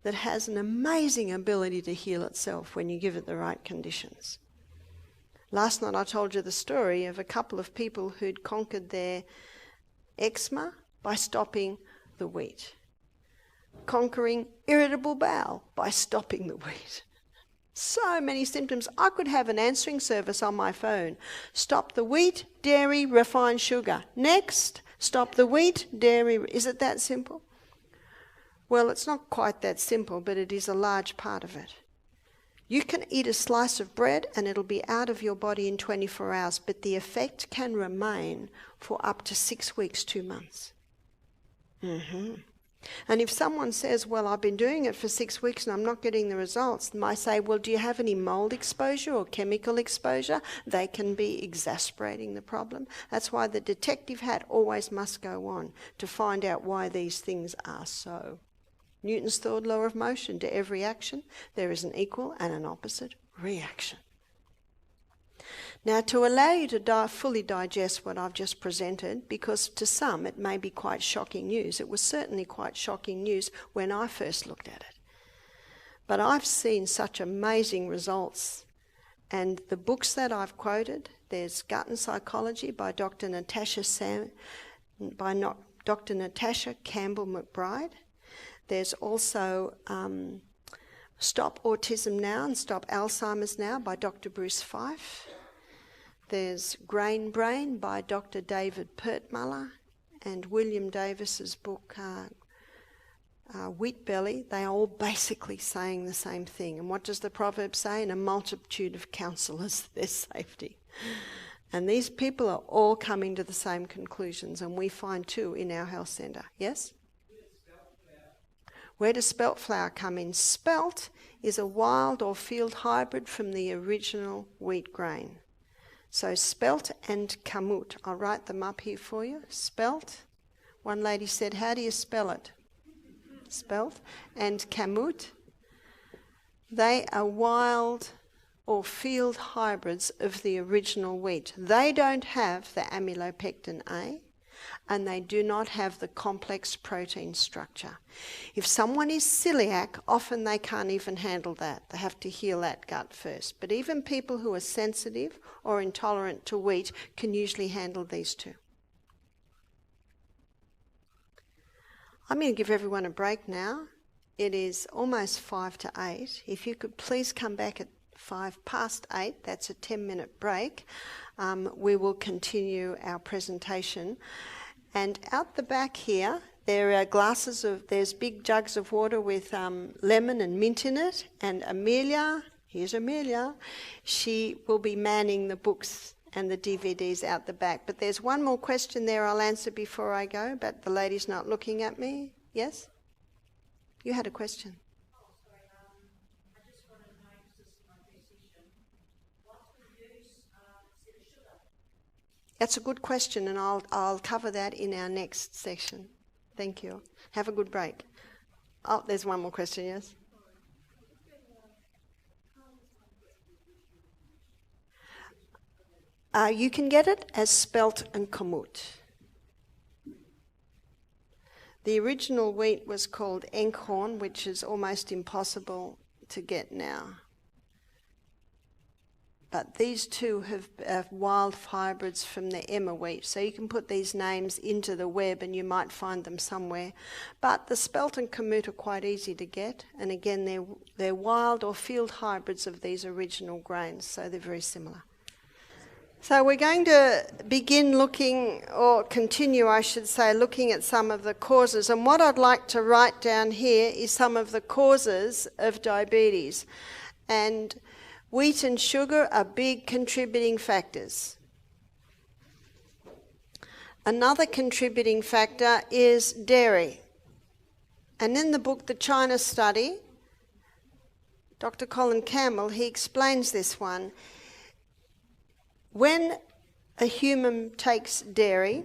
that has an amazing ability to heal itself when you give it the right conditions. Last night I told you the story of a couple of people who'd conquered their eczema by stopping the wheat, conquering irritable bowel by stopping the wheat. So many symptoms. I could have an answering service on my phone. Stop the wheat, dairy, refined sugar. Next, stop the wheat, dairy. Is it that simple? Well, it's not quite that simple, but it is a large part of it. You can eat a slice of bread and it'll be out of your body in 24 hours, but the effect can remain for up to 6 weeks, 2 months. And if someone says, well, I've been doing it for 6 weeks and I'm not getting the results, I say, well, do you have any mold exposure or chemical exposure? They can be exasperating the problem. That's why the detective hat always must go on to find out why these things are so. Newton's third law of motion: to every action there is an equal and an opposite reaction. Now, to allow you to fully digest what I've just presented, because to some it may be quite shocking news. It was certainly quite shocking news when I first looked at it. But I've seen such amazing results And the books that I've quoted, there's Gut and Psychology by Dr. Natasha Campbell McBride. There's also Stop Autism Now and Stop Alzheimer's Now by Dr. Bruce Fife. There's Grain Brain by Dr. David Pertmuller, and William Davis's book, Wheat Belly. They are all basically saying the same thing. And what does the proverb say? In a multitude of counsellors, there's safety. And these people are all coming to the same conclusions, and we find two in our health centre. Yes? Where does spelt flour come in? Spelt is a wild or field hybrid from the original wheat grain. So spelt and kamut. I'll write them up here for you. Spelt. One lady said, how do you spell it? Spelt. And kamut. They are wild or field hybrids of the original wheat. They don't have the amylopectin A, and they do not have the complex protein structure. If someone is celiac, often they can't even handle that. They have to heal that gut first. But even people who are sensitive or intolerant to wheat can usually handle these two. I'm going to give everyone a break now. It is almost 5 to 8. If you could please come back at 8:05, that's a 10-minute break. We will continue our presentation. And out the back here, there are there's big jugs of water with lemon and mint in it. And Amelia, here's Amelia, she will be manning the books and the DVDs out the back. But there's one more question there I'll answer before I go, but the lady's not looking at me. Yes? You had a question. That's a good question, and I'll cover that in our next section. Thank you. Have a good break. Oh, there's one more question, yes? You can get it as spelt and kamut. The original wheat was called Enkhorn, which is almost impossible to get now. But these two have wild hybrids from the Emma wheat. So you can put these names into the web and you might find them somewhere. But the spelt and kamut are quite easy to get. And again, they're wild or field hybrids of these original grains. So they're very similar. So we're going to begin looking, or continue, I should say, looking at some of the causes. And what I'd like to write down here is some of the causes of diabetes. And wheat and sugar are big contributing factors. Another contributing factor is dairy. And in the book, The China Study, Dr. Colin Campbell, he explains this one. When a human takes dairy,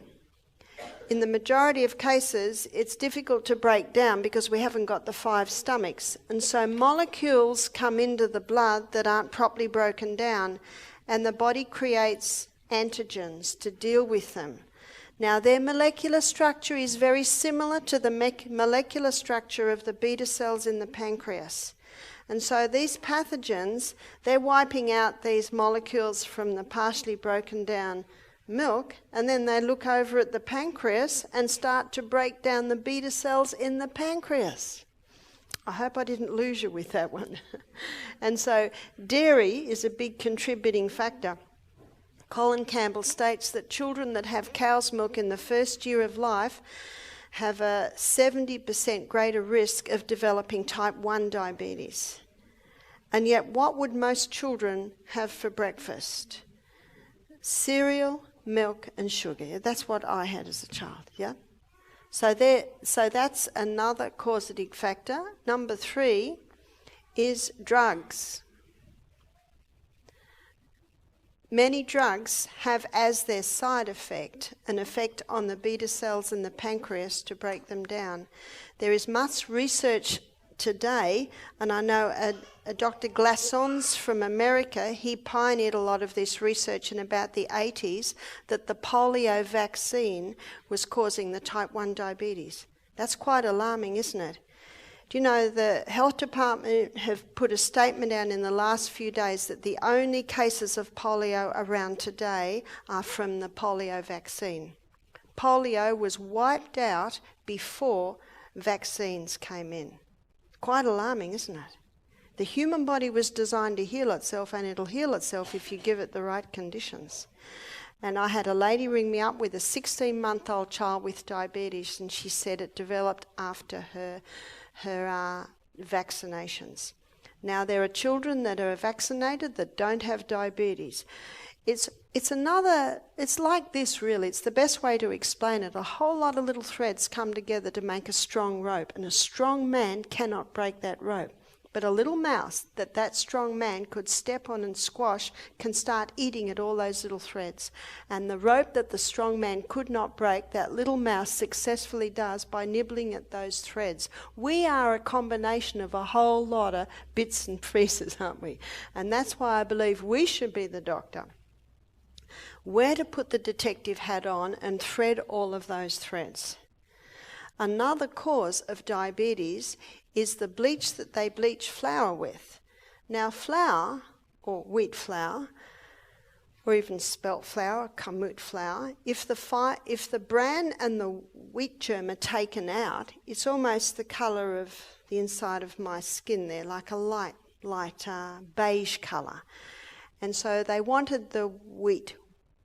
in the majority of cases, it's difficult to break down because we haven't got the 5 stomachs. And so molecules come into the blood that aren't properly broken down, and the body creates antigens to deal with them. Now, their molecular structure is very similar to the molecular structure of the beta cells in the pancreas. And so these pathogens, they're wiping out these molecules from the partially broken down milk, and then they look over at the pancreas and start to break down the beta cells in the pancreas. I hope I didn't lose you with that one. And so dairy is a big contributing factor. Colin Campbell states that children that have cow's milk in the first year of life have a 70% greater risk of developing type 1 diabetes. And yet, what would most children have for breakfast? Cereal, milk and sugar. That's what I had as a child, yeah? So that's another causative factor. Number 3 is drugs. Many drugs have as their side effect an effect on the beta cells in the pancreas to break them down. There is much research today, and I know a Dr. Glassons from America, he pioneered a lot of this research in about the 80s, that the polio vaccine was causing the type 1 diabetes. That's quite alarming, isn't it? Do you know the health department have put a statement out in the last few days that the only cases of polio around today are from the polio vaccine. Polio was wiped out before vaccines came in. Quite alarming, isn't it? The human body was designed to heal itself, and it'll heal itself if you give it the right conditions. And I had a lady ring me up with a 16-month-old child with diabetes, and she said it developed after her vaccinations. Now, there are children that are vaccinated that don't have diabetes. It's like this really. It's the best way to explain it. A whole lot of little threads come together to make a strong rope, and a strong man cannot break that rope. But a little mouse that strong man could step on and squash can start eating at all those little threads. And the rope that the strong man could not break, that little mouse successfully does by nibbling at those threads. We are a combination of a whole lot of bits and pieces, aren't we? And that's why I believe we should be the doctor. Where to put the detective hat on and thread all of those threads. Another cause of diabetes is the bleach that they bleach flour with. Now flour, or wheat flour, or even spelt flour, kamut flour, if the bran and the wheat germ are taken out, it's almost the colour of the inside of my skin there, like a light beige colour. And so they wanted the wheat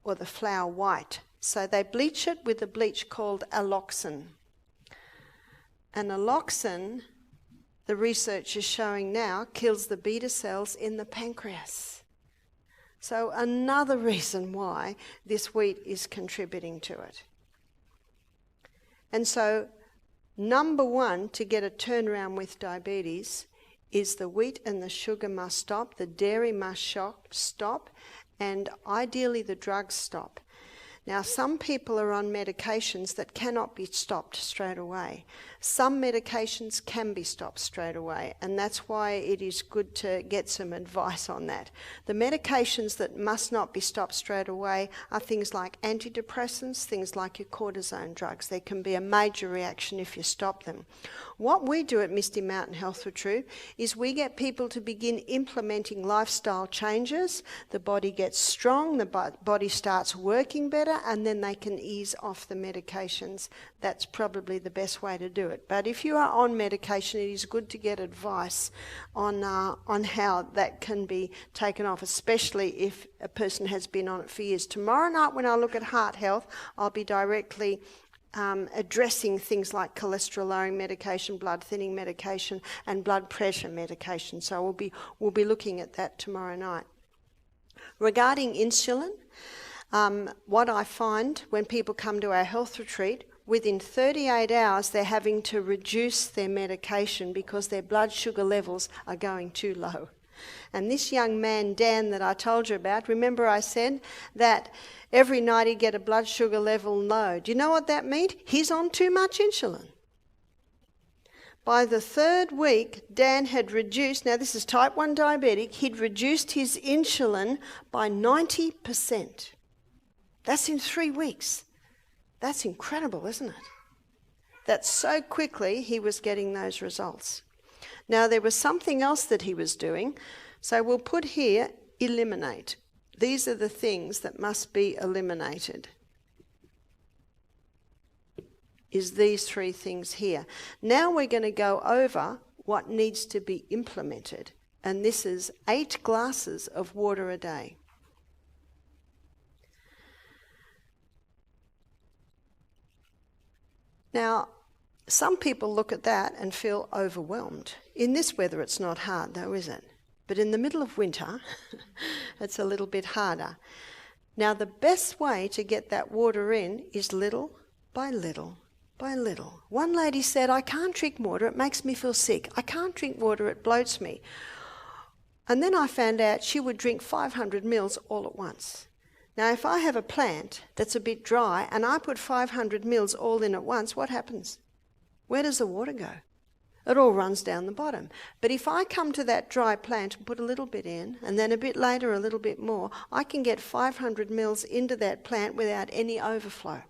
or the flour white. So they bleach it with a bleach called alloxan. And alloxan, the research is showing now, kills the beta cells in the pancreas. So another reason why this wheat is contributing to it. And so, number one, to get a turnaround with diabetes is the wheat and the sugar must stop, the dairy must stop, and ideally the drugs stop. Now, some people are on medications that cannot be stopped straight away. Some medications can be stopped straight away, and that's why it is good to get some advice on that. The medications that must not be stopped straight away are things like antidepressants, things like your cortisone drugs. There can be a major reaction if you stop them. What we do at Misty Mountain Health Retreat is we get people to begin implementing lifestyle changes. The body gets strong, the body starts working better, and then they can ease off the medications. That's probably the best way to do it. But if you are on medication, it is good to get advice on how that can be taken off, especially if a person has been on it for years. Tomorrow night when I look at heart health, I'll be directly addressing things like cholesterol-lowering medication, blood thinning medication, and blood pressure medication. So we'll be looking at that tomorrow night. Regarding insulin, what I find when people come to our health retreat, within 38 hours they're having to reduce their medication because their blood sugar levels are going too low. And this young man, Dan, that I told you about, remember I said that every night he'd get a blood sugar level low. Do you know what that meant? He's on too much insulin. By the third week, Dan had reduced, now this is type 1 diabetic, he'd reduced his insulin by 90%. That's in 3 weeks. That's incredible, isn't it? That so quickly he was getting those results. Now there was something else that he was doing, so we'll put here, eliminate. These are the things that must be eliminated. Is these 3 things here. Now we're going to go over what needs to be implemented, and this is 8 glasses of water a day. Now, some people look at that and feel overwhelmed. In this weather it's not hard though, is it? But in the middle of winter, it's a little bit harder. Now, the best way to get that water in is little by little by little. One lady said, I can't drink water, it makes me feel sick. I can't drink water, it bloats me. And then I found out she would drink 500 mils all at once. Now, if I have a plant that's a bit dry and I put 500 mils all in at once, what happens? Where does the water go? It all runs down the bottom. But if I come to that dry plant and put a little bit in, and then a bit later a little bit more, I can get 500 mils into that plant without any overflow.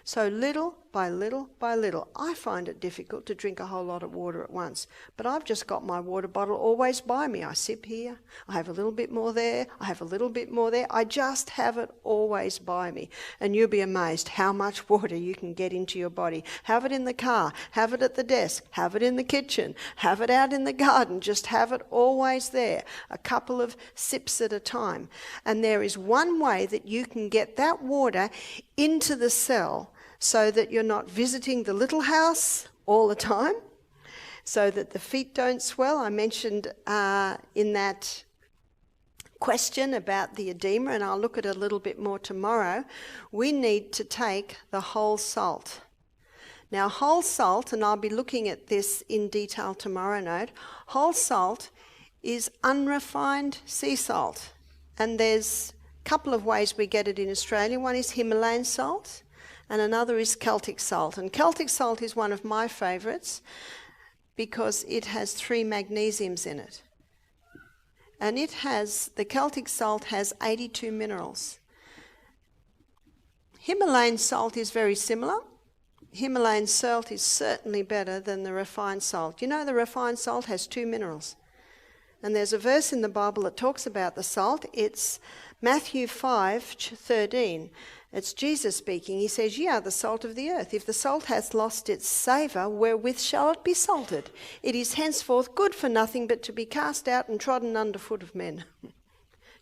So little by little by little. I find it difficult to drink a whole lot of water at once, but I've just got my water bottle always by me. I sip here, I have a little bit more there, I have a little bit more there. I just have it always by me. And you'll be amazed how much water you can get into your body. Have it in the car, have it at the desk, have it in the kitchen, have it out in the garden. Just have it always there, a couple of sips at a time. And there is one way that you can get that water into the cell so that you're not visiting the little house all the time, so that the feet don't swell. I mentioned in that question about the edema, and I'll look at it a little bit more tomorrow. We need to take the whole salt. Now, whole salt, and I'll be looking at this in detail tomorrow night, whole salt is unrefined sea salt. And there's a couple of ways we get it in Australia. One is Himalayan salt, and another is Celtic salt. And Celtic salt is one of my favourites because it has 3 magnesiums in it. And the Celtic salt has 82 minerals. Himalayan salt is very similar. Himalayan salt is certainly better than the refined salt. You know, the refined salt has 2 minerals. And there's a verse in the Bible that talks about the salt. It's Matthew 5:13. It's Jesus speaking. He says, "Ye are the salt of the earth. If the salt hath lost its savour, wherewith shall it be salted? It is henceforth good for nothing but to be cast out and trodden under foot of men."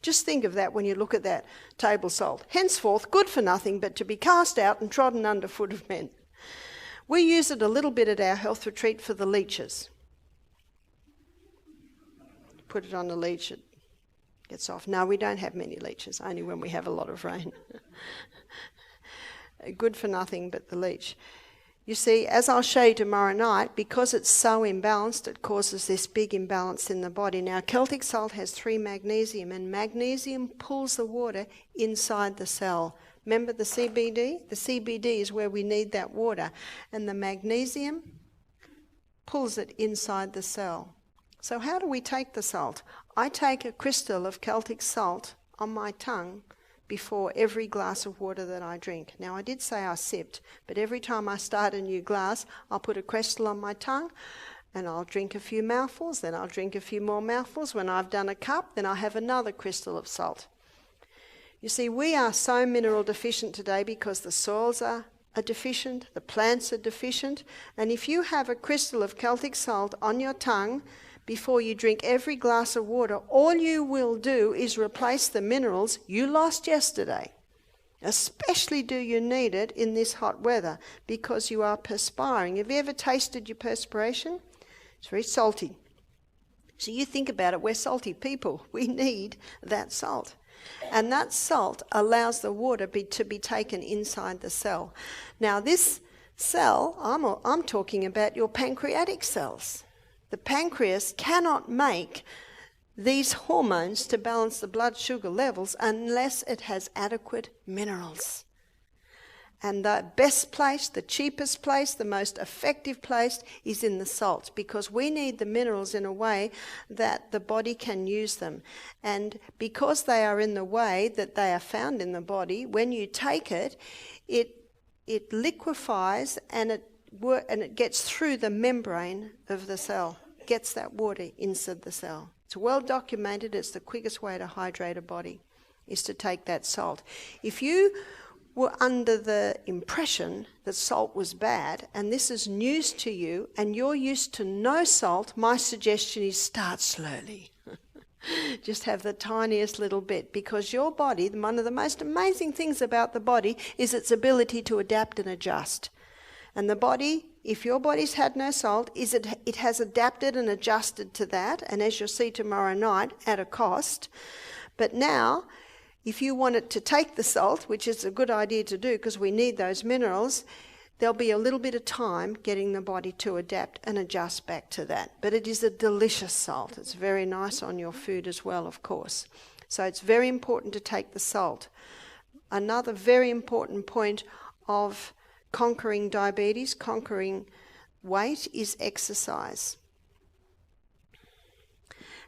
Just think of that when you look at that table salt. Henceforth good for nothing but to be cast out and trodden under foot of men. We use it a little bit at our health retreat for the leeches. Put it on the leech, it gets off. No, we don't have many leeches, only when we have a lot of rain. Good for nothing but the leech. You see, as I'll show you tomorrow night, because it's so imbalanced, it causes this big imbalance in the body. Now, Celtic salt has 3 magnesium, and magnesium pulls the water inside the cell. Remember the CBD? The CBD is where we need that water, and the magnesium pulls it inside the cell. So how do we take the salt? I take a crystal of Celtic salt on my tongue before every glass of water that I drink. Now, I did say I sipped, but every time I start a new glass, I'll put a crystal on my tongue and I'll drink a few mouthfuls, then I'll drink a few more mouthfuls. When I've done a cup, then I'll have another crystal of salt. You see, we are so mineral deficient today because the soils are deficient, the plants are deficient, and if you have a crystal of Celtic salt on your tongue before you drink every glass of water, all you will do is replace the minerals you lost yesterday. Especially do you need it in this hot weather because you are perspiring. Have you ever tasted your perspiration? It's very salty. So you think about it, we're salty people. We need that salt. And that salt allows the water to be taken inside the cell. Now this cell, I'm talking about your pancreatic cells. The pancreas cannot make these hormones to balance the blood sugar levels unless it has adequate minerals. And the best place, the cheapest place, the most effective place is in the salts, because we need the minerals in a way that the body can use them. And because they are in the way that they are found in the body, when you take it, it liquefies and it gets through the membrane of the cell, gets that water inside the cell. It's well documented. It's the quickest way to hydrate a body, is to take that salt. If you were under the impression that salt was bad, and this is news to you, and you're used to no salt, my suggestion is start slowly. Just have the tiniest little bit, because your body, one of the most amazing things about the body is its ability to adapt and adjust. And the body, if your body's had no salt, it has adapted and adjusted to that, and as you'll see tomorrow night, at a cost. But now, if you want it to take the salt, which is a good idea to do because we need those minerals, there'll be a little bit of time getting the body to adapt and adjust back to that. But it is a delicious salt. It's very nice on your food as well, of course. So it's very important to take the salt. Another very important point of conquering diabetes, conquering weight, is exercise.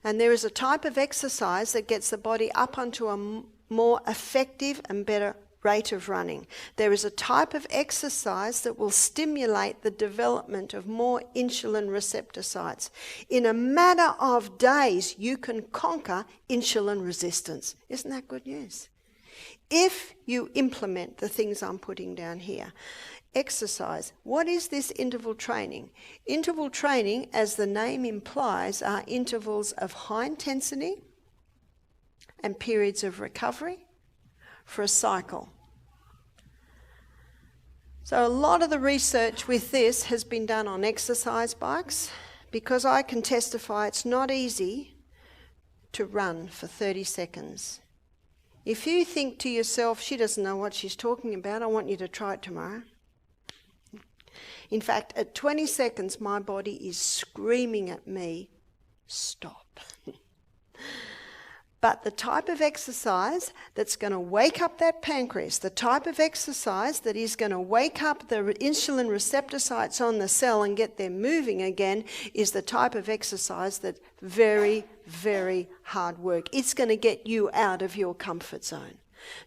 And there is a type of exercise that gets the body up onto a more effective and better rate of running. There is a type of exercise that will stimulate the development of more insulin receptor sites. In a matter of days, you can conquer insulin resistance. Isn't that good news? If you implement the things I'm putting down here. Exercise. What is this interval training? Interval training, as the name implies, are intervals of high intensity and periods of recovery for a cycle. So a lot of the research with this has been done on exercise bikes, because I can testify it's not easy to run for 30 seconds. If you think to yourself, she doesn't know what she's talking about, I want you to try it tomorrow. In fact, at 20 seconds, my body is screaming at me, stop. But the type of exercise that's going to wake up that pancreas, the type of exercise that is going to wake up the insulin receptor sites on the cell and get them moving again, is the type of exercise that's very, very hard work. It's going to get you out of your comfort zone.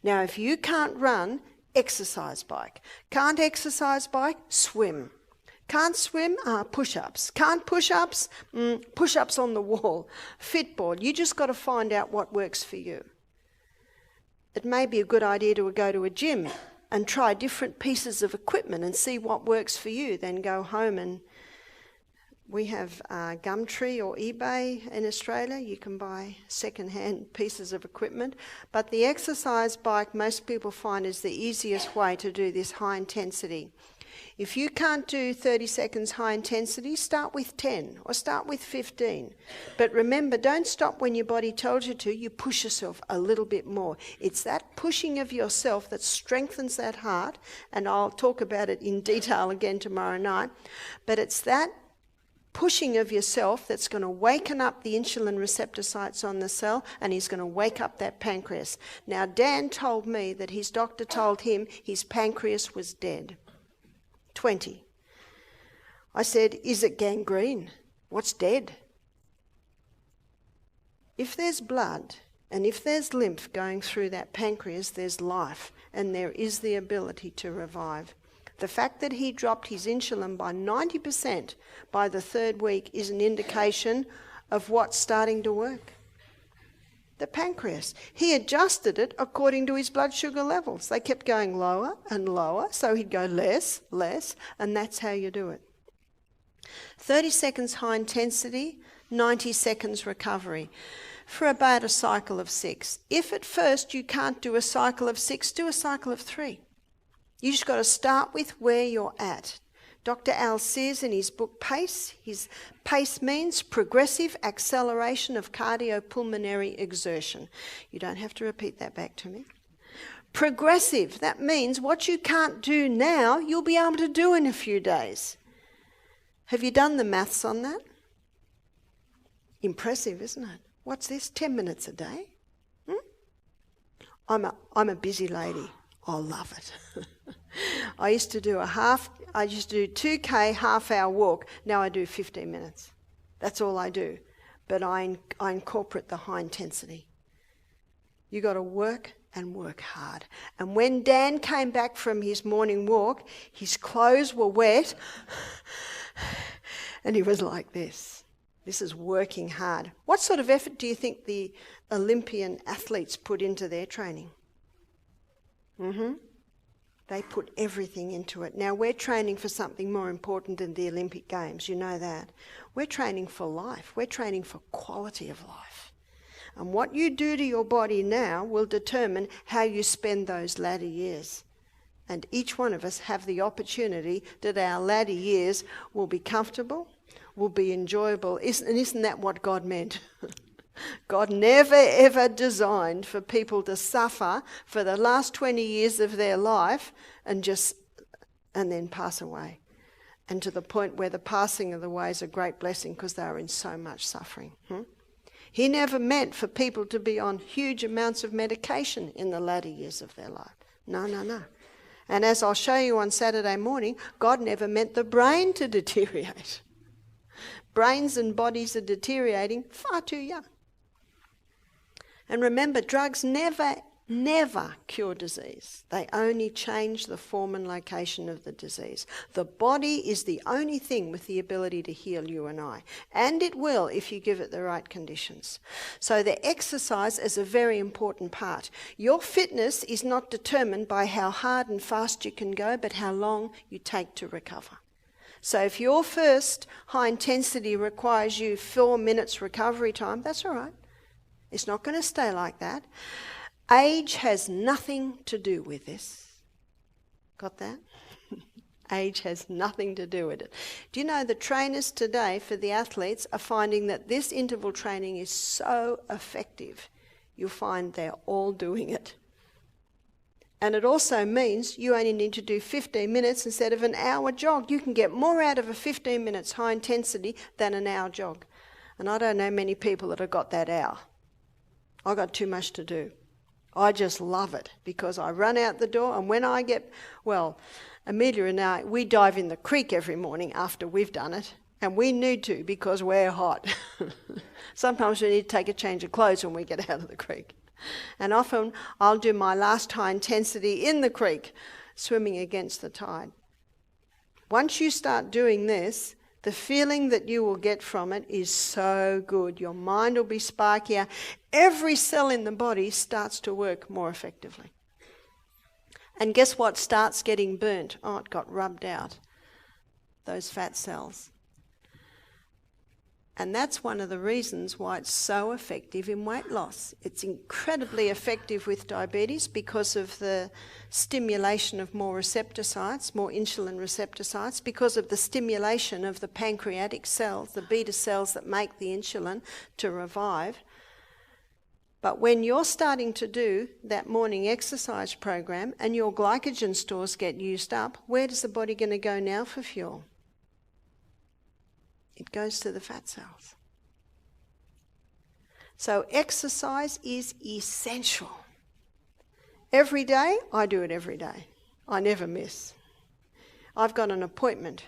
Now, if you can't run, exercise bike. Can't exercise bike? Swim. Can't swim? Push-ups. Can't push-ups? Push-ups on the wall. Fitboard. You just got to find out what works for you. It may be a good idea to go to a gym and try different pieces of equipment and see what works for you. Then go home and we have Gumtree or eBay in Australia. You can buy second-hand pieces of equipment. But the exercise bike, most people find, is the easiest way to do this high intensity. If you can't do 30 seconds high intensity, start with 10 or start with 15. But remember, don't stop when your body tells you to. You push yourself a little bit more. It's that pushing of yourself that strengthens that heart, and I'll talk about it in detail again tomorrow night. But it's that pushing of yourself that's going to waken up the insulin receptor sites on the cell, and he's going to wake up that pancreas. Now, Dan told me that his doctor told him his pancreas was dead. 20. I said, is it gangrene? What's dead? If there's blood and if there's lymph going through that pancreas, there's life, and there is the ability to revive. The fact that he dropped his insulin by 90% by the 3rd week is an indication of what's starting to work. The pancreas. He adjusted it according to his blood sugar levels. They kept going lower and lower, so he'd go less, less, and that's how you do it. 30 seconds high intensity, 90 seconds recovery for about a cycle of 6. If at first you can't do a cycle of 6, do a cycle of 3. You just got to start with where you're at. Dr. Al says in his book PACE, his PACE means progressive acceleration of cardiopulmonary exertion. You don't have to repeat that back to me. Progressive, that means what you can't do now, you'll be able to do in a few days. Have you done the maths on that? Impressive, isn't it? What's this, 10 minutes a day? I'm a busy lady. I love it. I used to do 2K half-hour walk. Now I do 15 minutes. That's all I do. But I incorporate the high intensity. You got to work and work hard. And when Dan came back from his morning walk, his clothes were wet, and he was like this. This is working hard. What sort of effort do you think the Olympian athletes put into their training? They put everything into it. Now, we're training for something more important than the Olympic Games, you know that. We're training for life. We're training for quality of life. And what you do to your body now will determine how you spend those latter years. And each one of us have the opportunity that our latter years will be comfortable, will be enjoyable. Isn't that what God meant? God never ever designed for people to suffer for the last 20 years of their life and then pass away. And to the point where the passing of the way is a great blessing because they are in so much suffering. He never meant for people to be on huge amounts of medication in the latter years of their life. No. And as I'll show you on Saturday morning, God never meant the brain to deteriorate. Brains and bodies are deteriorating far too young. And remember, drugs never never cure disease. They only change the form and location of the disease. The body is the only thing with the ability to heal you and I, and it will if you give it the right conditions. So the exercise is a very important part. Your fitness is not determined by how hard and fast you can go, but how long you take to recover. So if your first high intensity requires you 4 minutes recovery time, that's all right. It's not going to stay like that. Age has nothing to do with this. Got that? Age has nothing to do with it. Do you know the trainers today for the athletes are finding that this interval training is so effective? You'll find they're all doing it. And it also means you only need to do 15 minutes instead of an hour jog. You can get more out of a 15 minutes high intensity than an hour jog. And I don't know many people that have got that hour. I got too much to do. I just love it because I run out the door, and when I get, well, Amelia and I, we dive in the creek every morning after we've done it, and we need to because we're hot. Sometimes we need to take a change of clothes when we get out of the creek. And often I'll do my last high intensity in the creek, swimming against the tide. Once you start doing this, the feeling that you will get from it is so good. Your mind will be sparkier. Every cell in the body starts to work more effectively. And guess what starts getting burnt? Oh, it got rubbed out. Those fat cells. And that's one of the reasons why it's so effective in weight loss. It's incredibly effective with diabetes because of the stimulation of more receptor sites, more insulin receptor sites, because of the stimulation of the pancreatic cells, the beta cells that make the insulin to revive. But when you're starting to do that morning exercise program and your glycogen stores get used up, where does the body going to go now for fuel? It goes to the fat cells. So exercise is essential. Every day, I do it every day. I never miss. I've got an appointment.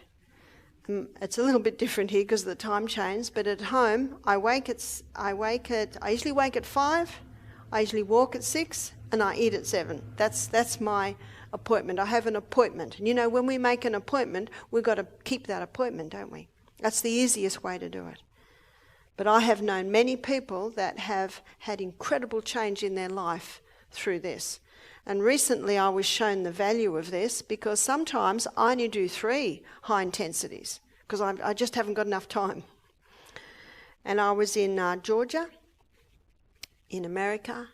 It's a little bit different here because of the time change, but at home, I usually wake at 5, I usually walk at 6, and I eat at 7. That's my appointment. I have an appointment. And you know, when we make an appointment, we've got to keep that appointment, don't we? That's the easiest way to do it. But I have known many people that have had incredible change in their life through this. And recently I was shown the value of this because sometimes I only do 3 high intensities because I just haven't got enough time. And I was in Georgia, in America,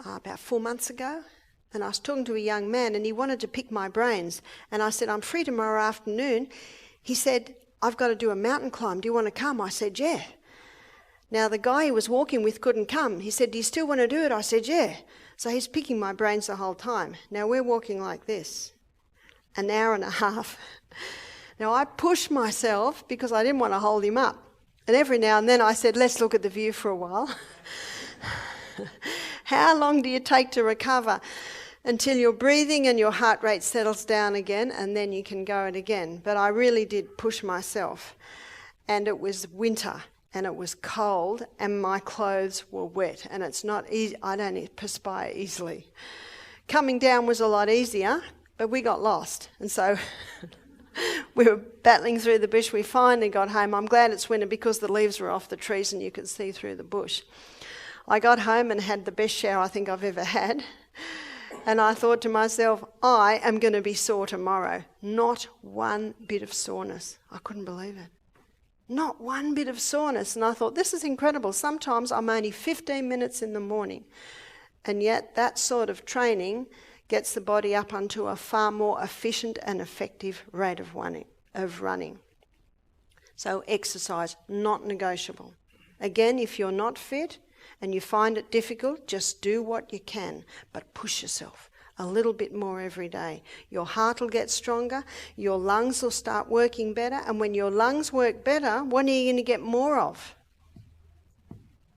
about 4 months ago. And I was talking to a young man and he wanted to pick my brains. And I said, I'm free tomorrow afternoon. He said, I've got to do a mountain climb. Do you want to come? I said, yeah. Now, the guy he was walking with couldn't come. He said, do you still want to do it? I said, yeah. So he's picking my brains the whole time. Now, we're walking like this, an hour and a half. Now, I pushed myself because I didn't want to hold him up. And every now and then I said, let's look at the view for a while. How long do you take to recover? Until your breathing and your heart rate settles down again, and then you can go it again. But I really did push myself. And it was winter, and it was cold, and my clothes were wet, and it's not easy. I don't perspire easily. Coming down was a lot easier, but we got lost. And so we were battling through the bush. We finally got home. I'm glad it's winter because the leaves were off the trees and you could see through the bush. I got home and had the best shower I think I've ever had. And I thought to myself, I am going to be sore tomorrow. Not one bit of soreness. I couldn't believe it. Not one bit of soreness. And I thought, this is incredible. Sometimes I'm only 15 minutes in the morning. And yet that sort of training gets the body up onto a far more efficient and effective rate of running. So exercise, not negotiable. Again, if you're not fit, and you find it difficult, just do what you can, but push yourself a little bit more every day. Your heart will get stronger, your lungs will start working better, and when your lungs work better, what are you going to get more of?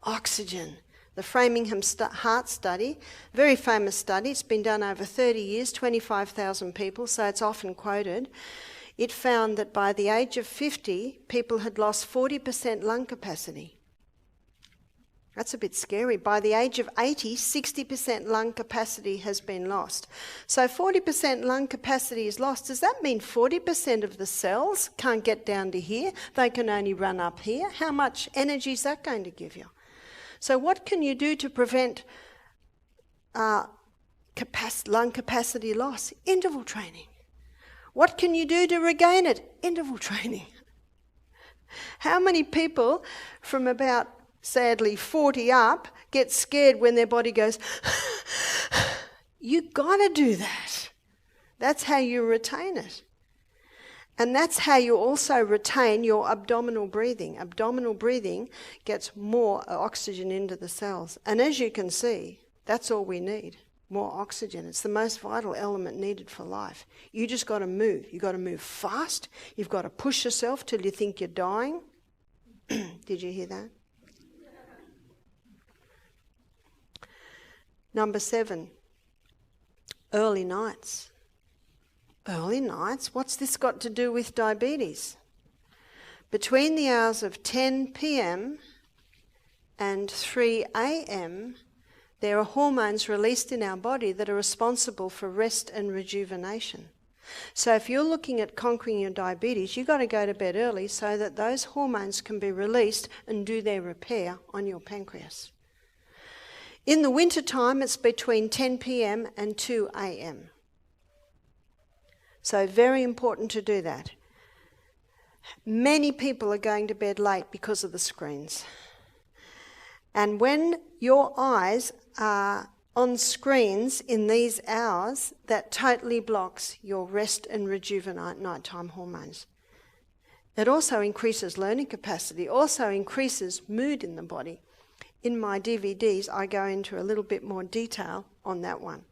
Oxygen. The Framingham Heart Study, very famous study, it's been done over 30 years, 25,000 people, so it's often quoted. It found that by the age of 50, people had lost 40% lung capacity. That's a bit scary. By the age of 80, 60% lung capacity has been lost. So 40% lung capacity is lost. Does that mean 40% of the cells can't get down to here? They can only run up here? How much energy is that going to give you? So what can you do to prevent lung capacity loss? Interval training. What can you do to regain it? Interval training. How many people from about, sadly, 40 up get scared when their body goes, you got to do that. That's how you retain it. And that's how you also retain your abdominal breathing. Abdominal breathing gets more oxygen into the cells. And as you can see, that's all we need, more oxygen. It's the most vital element needed for life. You just got to move. You've got to move fast. You've got to push yourself till you think you're dying. Did you hear that? Number 7, early nights. Early nights? What's this got to do with diabetes? Between the hours of 10 p.m. and 3 a.m., there are hormones released in our body that are responsible for rest and rejuvenation. So if you're looking at conquering your diabetes, you've got to go to bed early so that those hormones can be released and do their repair on your pancreas. In the winter time, it's between 10 p.m. and 2 a.m. So very important to do that. Many people are going to bed late because of the screens. And when your eyes are on screens in these hours, that totally blocks your rest and rejuvenate nighttime hormones. It also increases learning capacity, also increases mood in the body. In my DVDs, I go into a little bit more detail on that one.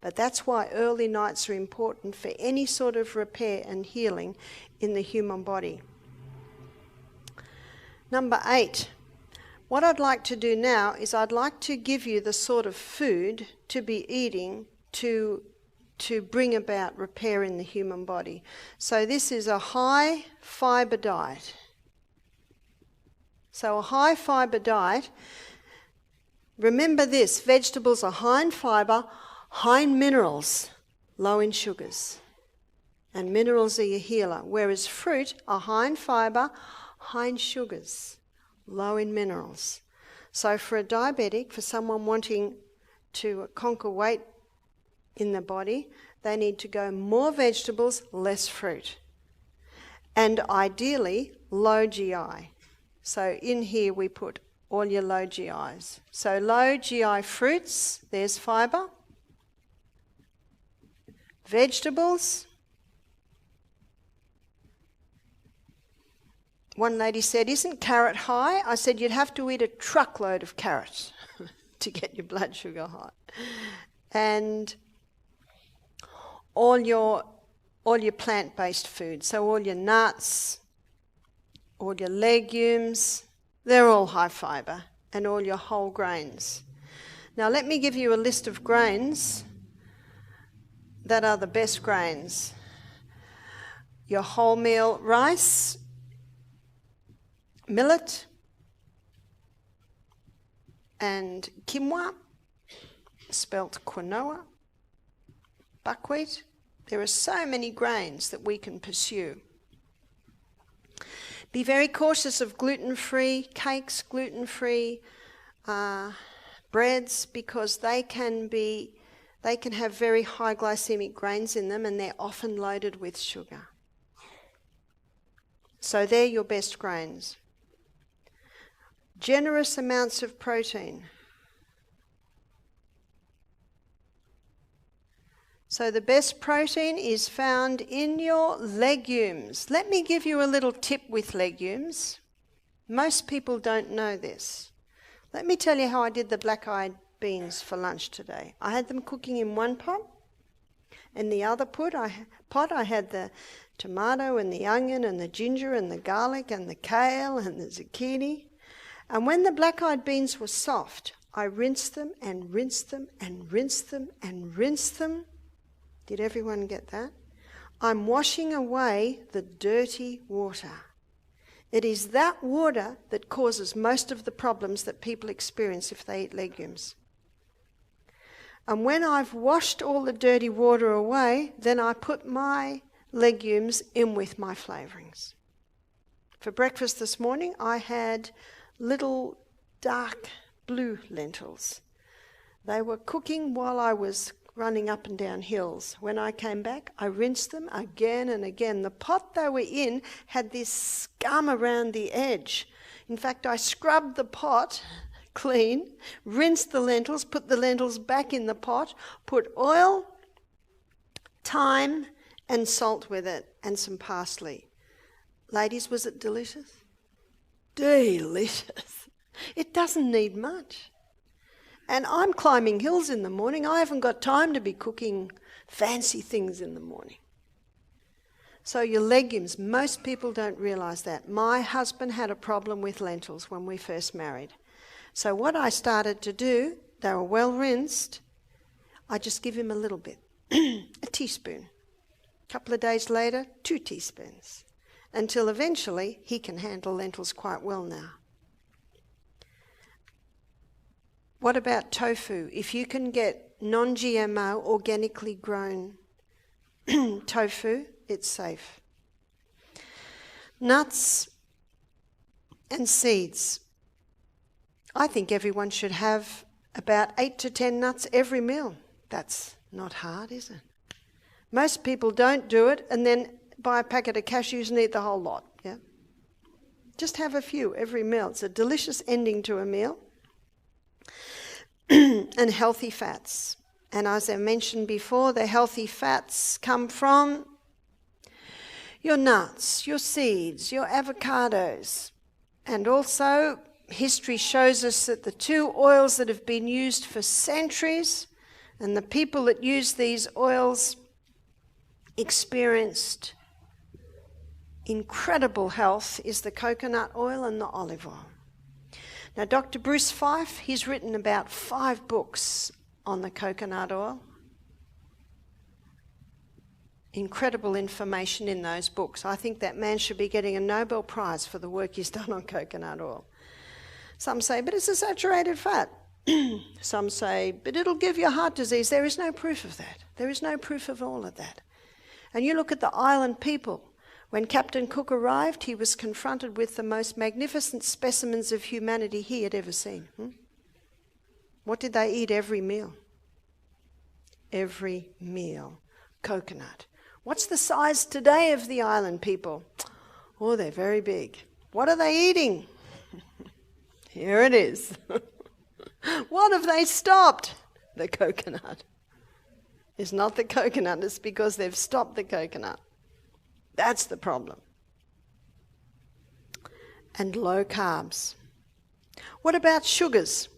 But that's why early nights are important for any sort of repair and healing in the human body. Number 8. What I'd like to do now is I'd like to give you the sort of food to be eating to bring about repair in the human body. So this is a high fibre diet. So a high fibre diet, remember this, vegetables are high in fibre, high in minerals, low in sugars. And minerals are your healer, whereas fruit are high in fibre, high in sugars, low in minerals. So for a diabetic, for someone wanting to conquer weight in the body, they need to go more vegetables, less fruit. And ideally, low GI. So in here we put all your low GIs. So low GI fruits, there's fibre. Vegetables. One lady said, isn't carrot high? I said, you'd have to eat a truckload of carrots to get your blood sugar high. And all your plant-based food, so all your nuts, all your legumes, they're all high fibre, and all your whole grains. Now let me give you a list of grains that are the best grains. Your wholemeal rice, millet, and quinoa, spelt quinoa, buckwheat. There are so many grains that we can pursue. Be very cautious of gluten-free cakes, gluten-free breads, because they can have very high glycemic grains in them, and they're often loaded with sugar. So they're your best grains. Generous amounts of protein. So the best protein is found in your legumes. Let me give you a little tip with legumes. Most people don't know this. Let me tell you how I did the black-eyed beans for lunch today. I had them cooking in one pot. In the other pot, I had the tomato and the onion and the ginger and the garlic and the kale and the zucchini. And when the black-eyed beans were soft, I rinsed them and rinsed them and rinsed them and rinsed them. Did everyone get that? I'm washing away the dirty water. It is that water that causes most of the problems that people experience if they eat legumes. And when I've washed all the dirty water away, then I put my legumes in with my flavourings. For breakfast this morning, I had little dark blue lentils. They were cooking while I was running up and down hills. When I came back, I rinsed them again and again. The pot they were in had this scum around the edge. In fact, I scrubbed the pot clean, rinsed the lentils, put the lentils back in the pot, put oil, thyme and salt with it, and some parsley. Ladies, was it delicious? Delicious. It doesn't need much. And I'm climbing hills in the morning. I haven't got time to be cooking fancy things in the morning. So your legumes, most people don't realise that. My husband had a problem with lentils when we first married. So what I started to do, they were well rinsed, I just give him a little bit, a teaspoon. A couple of days later, 2 teaspoons, until eventually he can handle lentils quite well now. What about tofu? If you can get non-GMO, organically grown tofu, it's safe. Nuts and seeds. I think everyone should have about 8 to 10 nuts every meal. That's not hard, is it? Most people don't do it and then buy a packet of cashews and eat the whole lot. Yeah, just have a few every meal. It's a delicious ending to a meal. And healthy fats. And as I mentioned before, the healthy fats come from your nuts, your seeds, your avocados. And also, history shows us that the 2 oils that have been used for centuries, and the people that use these oils experienced incredible health, is the coconut oil and the olive oil. Now, Dr. Bruce Fife, he's written about 5 books on the coconut oil. Incredible information in those books. I think that man should be getting a Nobel Prize for the work he's done on coconut oil. Some say, but it's a saturated fat. Some say, but it'll give you heart disease. There is no proof of that. There is no proof of all of that. And you look at the island people. When Captain Cook arrived, he was confronted with the most magnificent specimens of humanity he had ever seen. What did they eat every meal? Every meal. Coconut. What's the size today of the island people? Oh, they're very big. What are they eating? Here it is. What have they stopped? The coconut. It's not the coconut, it's because they've stopped the coconut. That's the problem. And low carbs. What about sugars?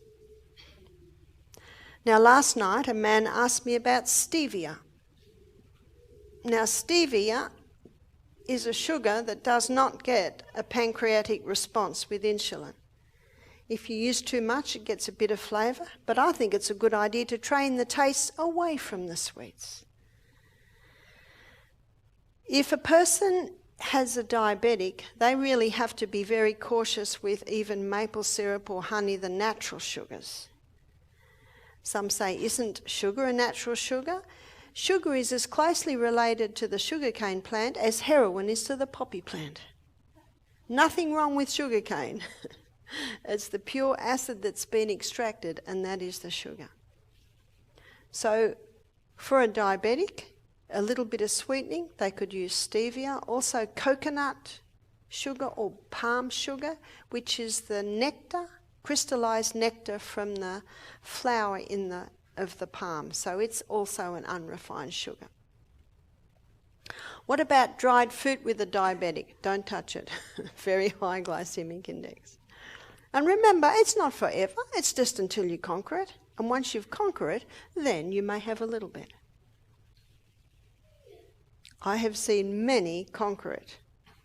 Now, last night a man asked me about stevia. Now, stevia is a sugar that does not get a pancreatic response with insulin. If you use too much, it gets a bit of flavour, but I think it's a good idea to train the taste away from the sweets. If a person has a diabetic, they really have to be very cautious with even maple syrup or honey, the natural sugars. Some say, isn't sugar a natural sugar? Sugar is as closely related to the sugarcane plant as heroin is to the poppy plant. Nothing wrong with sugarcane. It's the pure acid that's been extracted, and that is the sugar. So for a diabetic, a little bit of sweetening, they could use stevia. Also coconut sugar or palm sugar, which is the nectar, crystallized nectar from the flower of the palm. So it's also an unrefined sugar. What about dried fruit with a diabetic? Don't touch it. Very high glycemic index. And remember, it's not forever. It's just until you conquer it. And once you've conquered it, then you may have a little bit. I have seen many conquer it.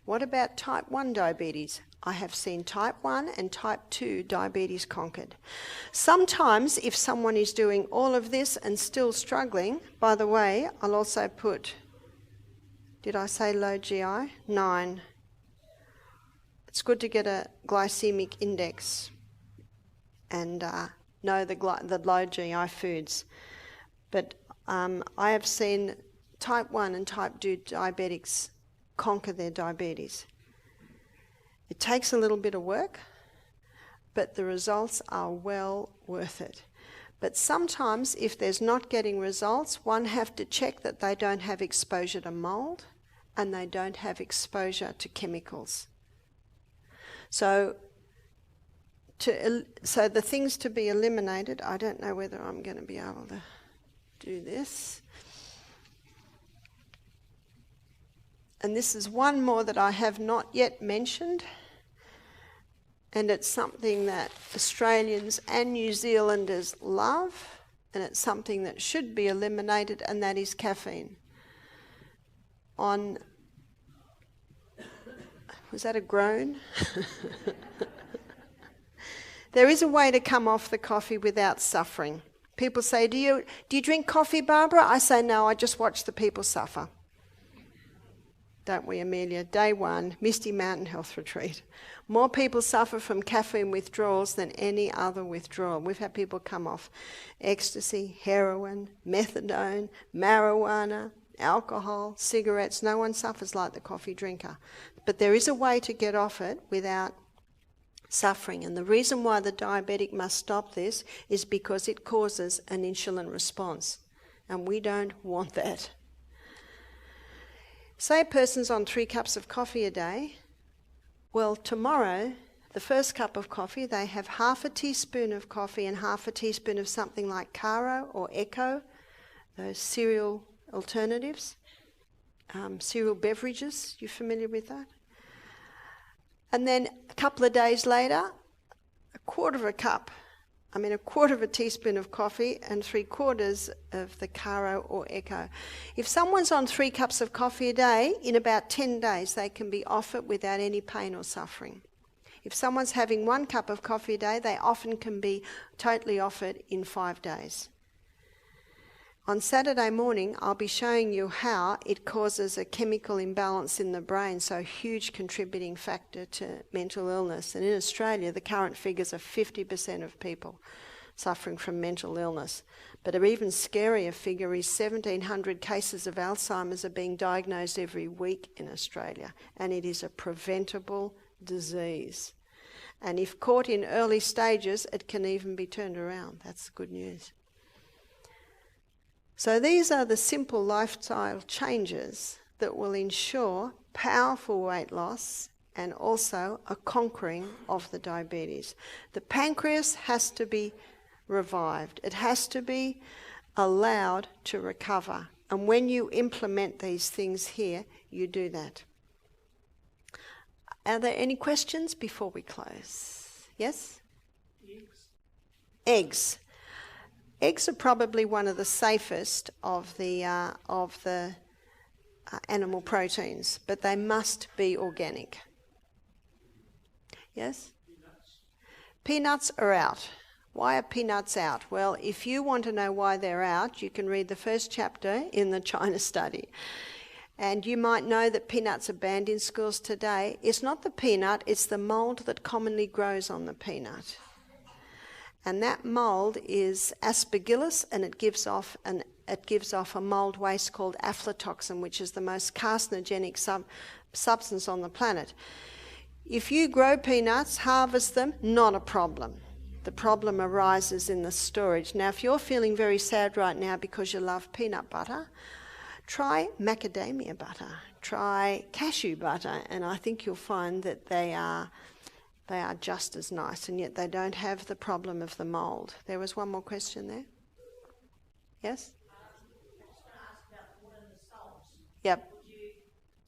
What about type 1 diabetes? I have seen type 1 and type 2 diabetes conquered. Sometimes if someone is doing all of this and still struggling, by the way, I'll also put, did I say low GI? 9. It's good to get a glycemic index and know the low GI foods. But I have seen type 1 and type 2 diabetics conquer their diabetes. It takes a little bit of work, but the results are well worth it. But sometimes if there's not getting results, one have to check that they don't have exposure to mold and they don't have exposure to chemicals. So the things to be eliminated, I don't know whether I'm going to be able to do this. And this is one more that I have not yet mentioned. And it's something that Australians and New Zealanders love, and it's something that should be eliminated, and that is caffeine. Was that a groan? There is a way to come off the coffee without suffering. People say, do you drink coffee, Barbara? I say, no, I just watch the people suffer. Don't we, Amelia? Day 1, Misty Mountain Health Retreat. More people suffer from caffeine withdrawals than any other withdrawal. We've had people come off ecstasy, heroin, methadone, marijuana, alcohol, cigarettes. No one suffers like the coffee drinker. But there is a way to get off it without suffering. And the reason why the diabetic must stop this is because it causes an insulin response. And we don't want that. Say a person's on 3 cups of coffee a day. Well, tomorrow, the first cup of coffee, they have half a teaspoon of coffee and half a teaspoon of something like Caro or Echo, those cereal alternatives, cereal beverages. You familiar with that? And then a couple of days later, a quarter of a teaspoon of coffee and 3/4 of the Caro or Echo. If someone's on 3 cups of coffee a day, in about 10 days they can be off it without any pain or suffering. If someone's having 1 cup of coffee a day, they often can be totally off it in 5 days. On Saturday morning, I'll be showing you how it causes a chemical imbalance in the brain, so a huge contributing factor to mental illness. And in Australia, the current figures are 50% of people suffering from mental illness. But an even scarier figure is 1,700 cases of Alzheimer's are being diagnosed every week in Australia, and it is a preventable disease. And if caught in early stages, it can even be turned around. That's good news. So these are the simple lifestyle changes that will ensure powerful weight loss and also a conquering of the diabetes. The pancreas has to be revived. It has to be allowed to recover. And when you implement these things here, you do that. Are there any questions before we close? Yes? Eggs. Eggs are probably one of the safest of the animal proteins, but they must be organic. Yes? Peanuts are out. Why are peanuts out? Well, if you want to know why they're out, you can read the first chapter in the China study. And you might know that peanuts are banned in schools today. It's not the peanut, it's the mould that commonly grows on the peanut. And that mould is aspergillus, and it gives off a mould waste called aflatoxin, which is the most carcinogenic substance on the planet. If you grow peanuts, harvest them, not a problem. The problem arises in the storage. Now, if you're feeling very sad right now because you love peanut butter, try macadamia butter, try cashew butter, and I think you'll find that they are just as nice, and yet they don't have the problem of the mould. There was one more question there. Yes? I was going to ask about the water and the salt. Yep. Would you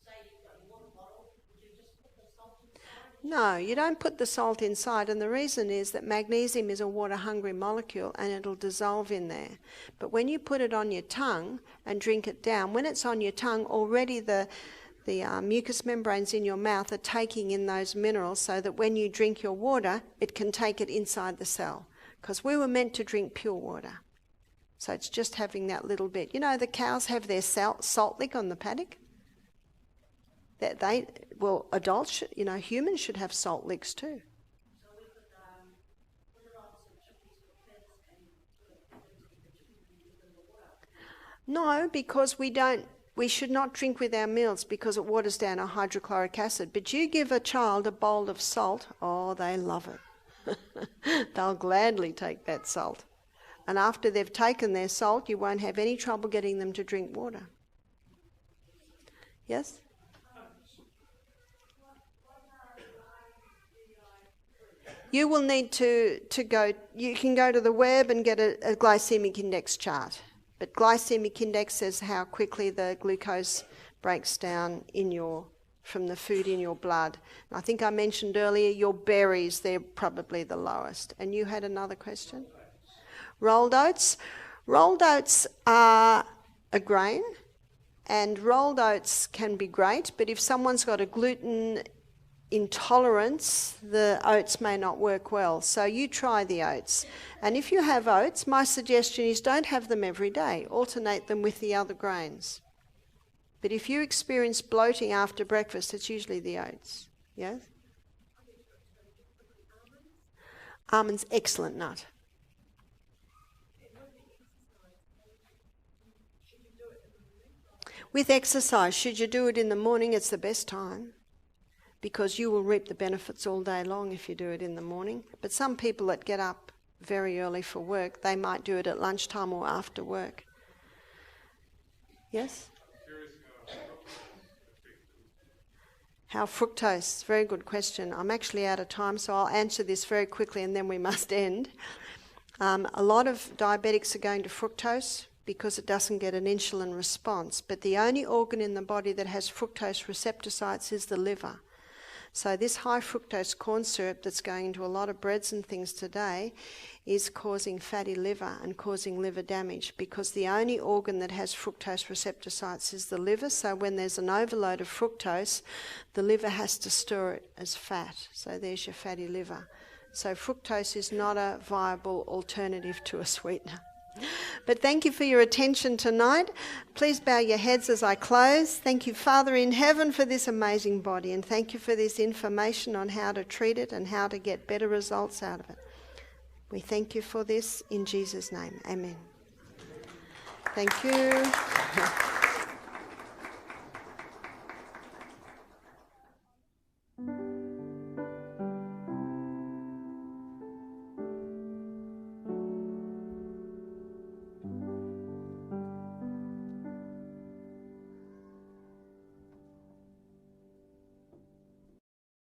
say you've got a water bottle, would you just put the salt inside? No, you don't put the salt inside, and the reason is that magnesium is a water-hungry molecule and it'll dissolve in there. But when you put it on your tongue and drink it down, when it's on your tongue, already the mucous membranes in your mouth are taking in those minerals so that when you drink your water, it can take it inside the cell. Because we were meant to drink pure water. So it's just having that little bit. You know, the cows have their salt lick on the paddock. Adults, humans should have salt licks too. So we could put it on some chickpeas for kids and put it in the water. No, because we should not drink with our meals because it waters down our hydrochloric acid. But you give a child a bowl of salt, oh, they love it. They'll gladly take that salt. And after they've taken their salt, you won't have any trouble getting them to drink water. Yes? You will need to go, you can go to the web and get a glycemic index chart. But glycemic index says how quickly the glucose breaks down from the food in your blood. And I think I mentioned earlier your berries, they're probably the lowest. And you had another question? Rolled oats. Rolled oats are a grain, and rolled oats can be great, but if someone's got a gluten intolerance, the oats may not work well. So you try the oats. And if you have oats, my suggestion is don't have them every day. Alternate them with the other grains. But if you experience bloating after breakfast, it's usually the oats. Yes? Almonds, excellent nut. With exercise, should you do it in the morning, it's the best time, because you will reap the benefits all day long if you do it in the morning. But some people that get up very early for work, they might do it at lunchtime or after work. Yes? How fructose? Very good question. I'm actually out of time, so I'll answer this very quickly and then we must end. A lot of diabetics are going to fructose because it doesn't get an insulin response. But the only organ in the body that has fructose receptor sites is the liver. So this high fructose corn syrup that's going into a lot of breads and things today is causing fatty liver and causing liver damage, because the only organ that has fructose receptor sites is the liver. So when there's an overload of fructose, the liver has to store it as fat. So there's your fatty liver. So fructose is not a viable alternative to a sweetener. But thank you for your attention tonight. Please bow your heads as I close. Thank you, Father in heaven, for this amazing body, and thank you for this information on how to treat it and how to get better results out of it. We thank you for this in Jesus' name. Amen. Thank you.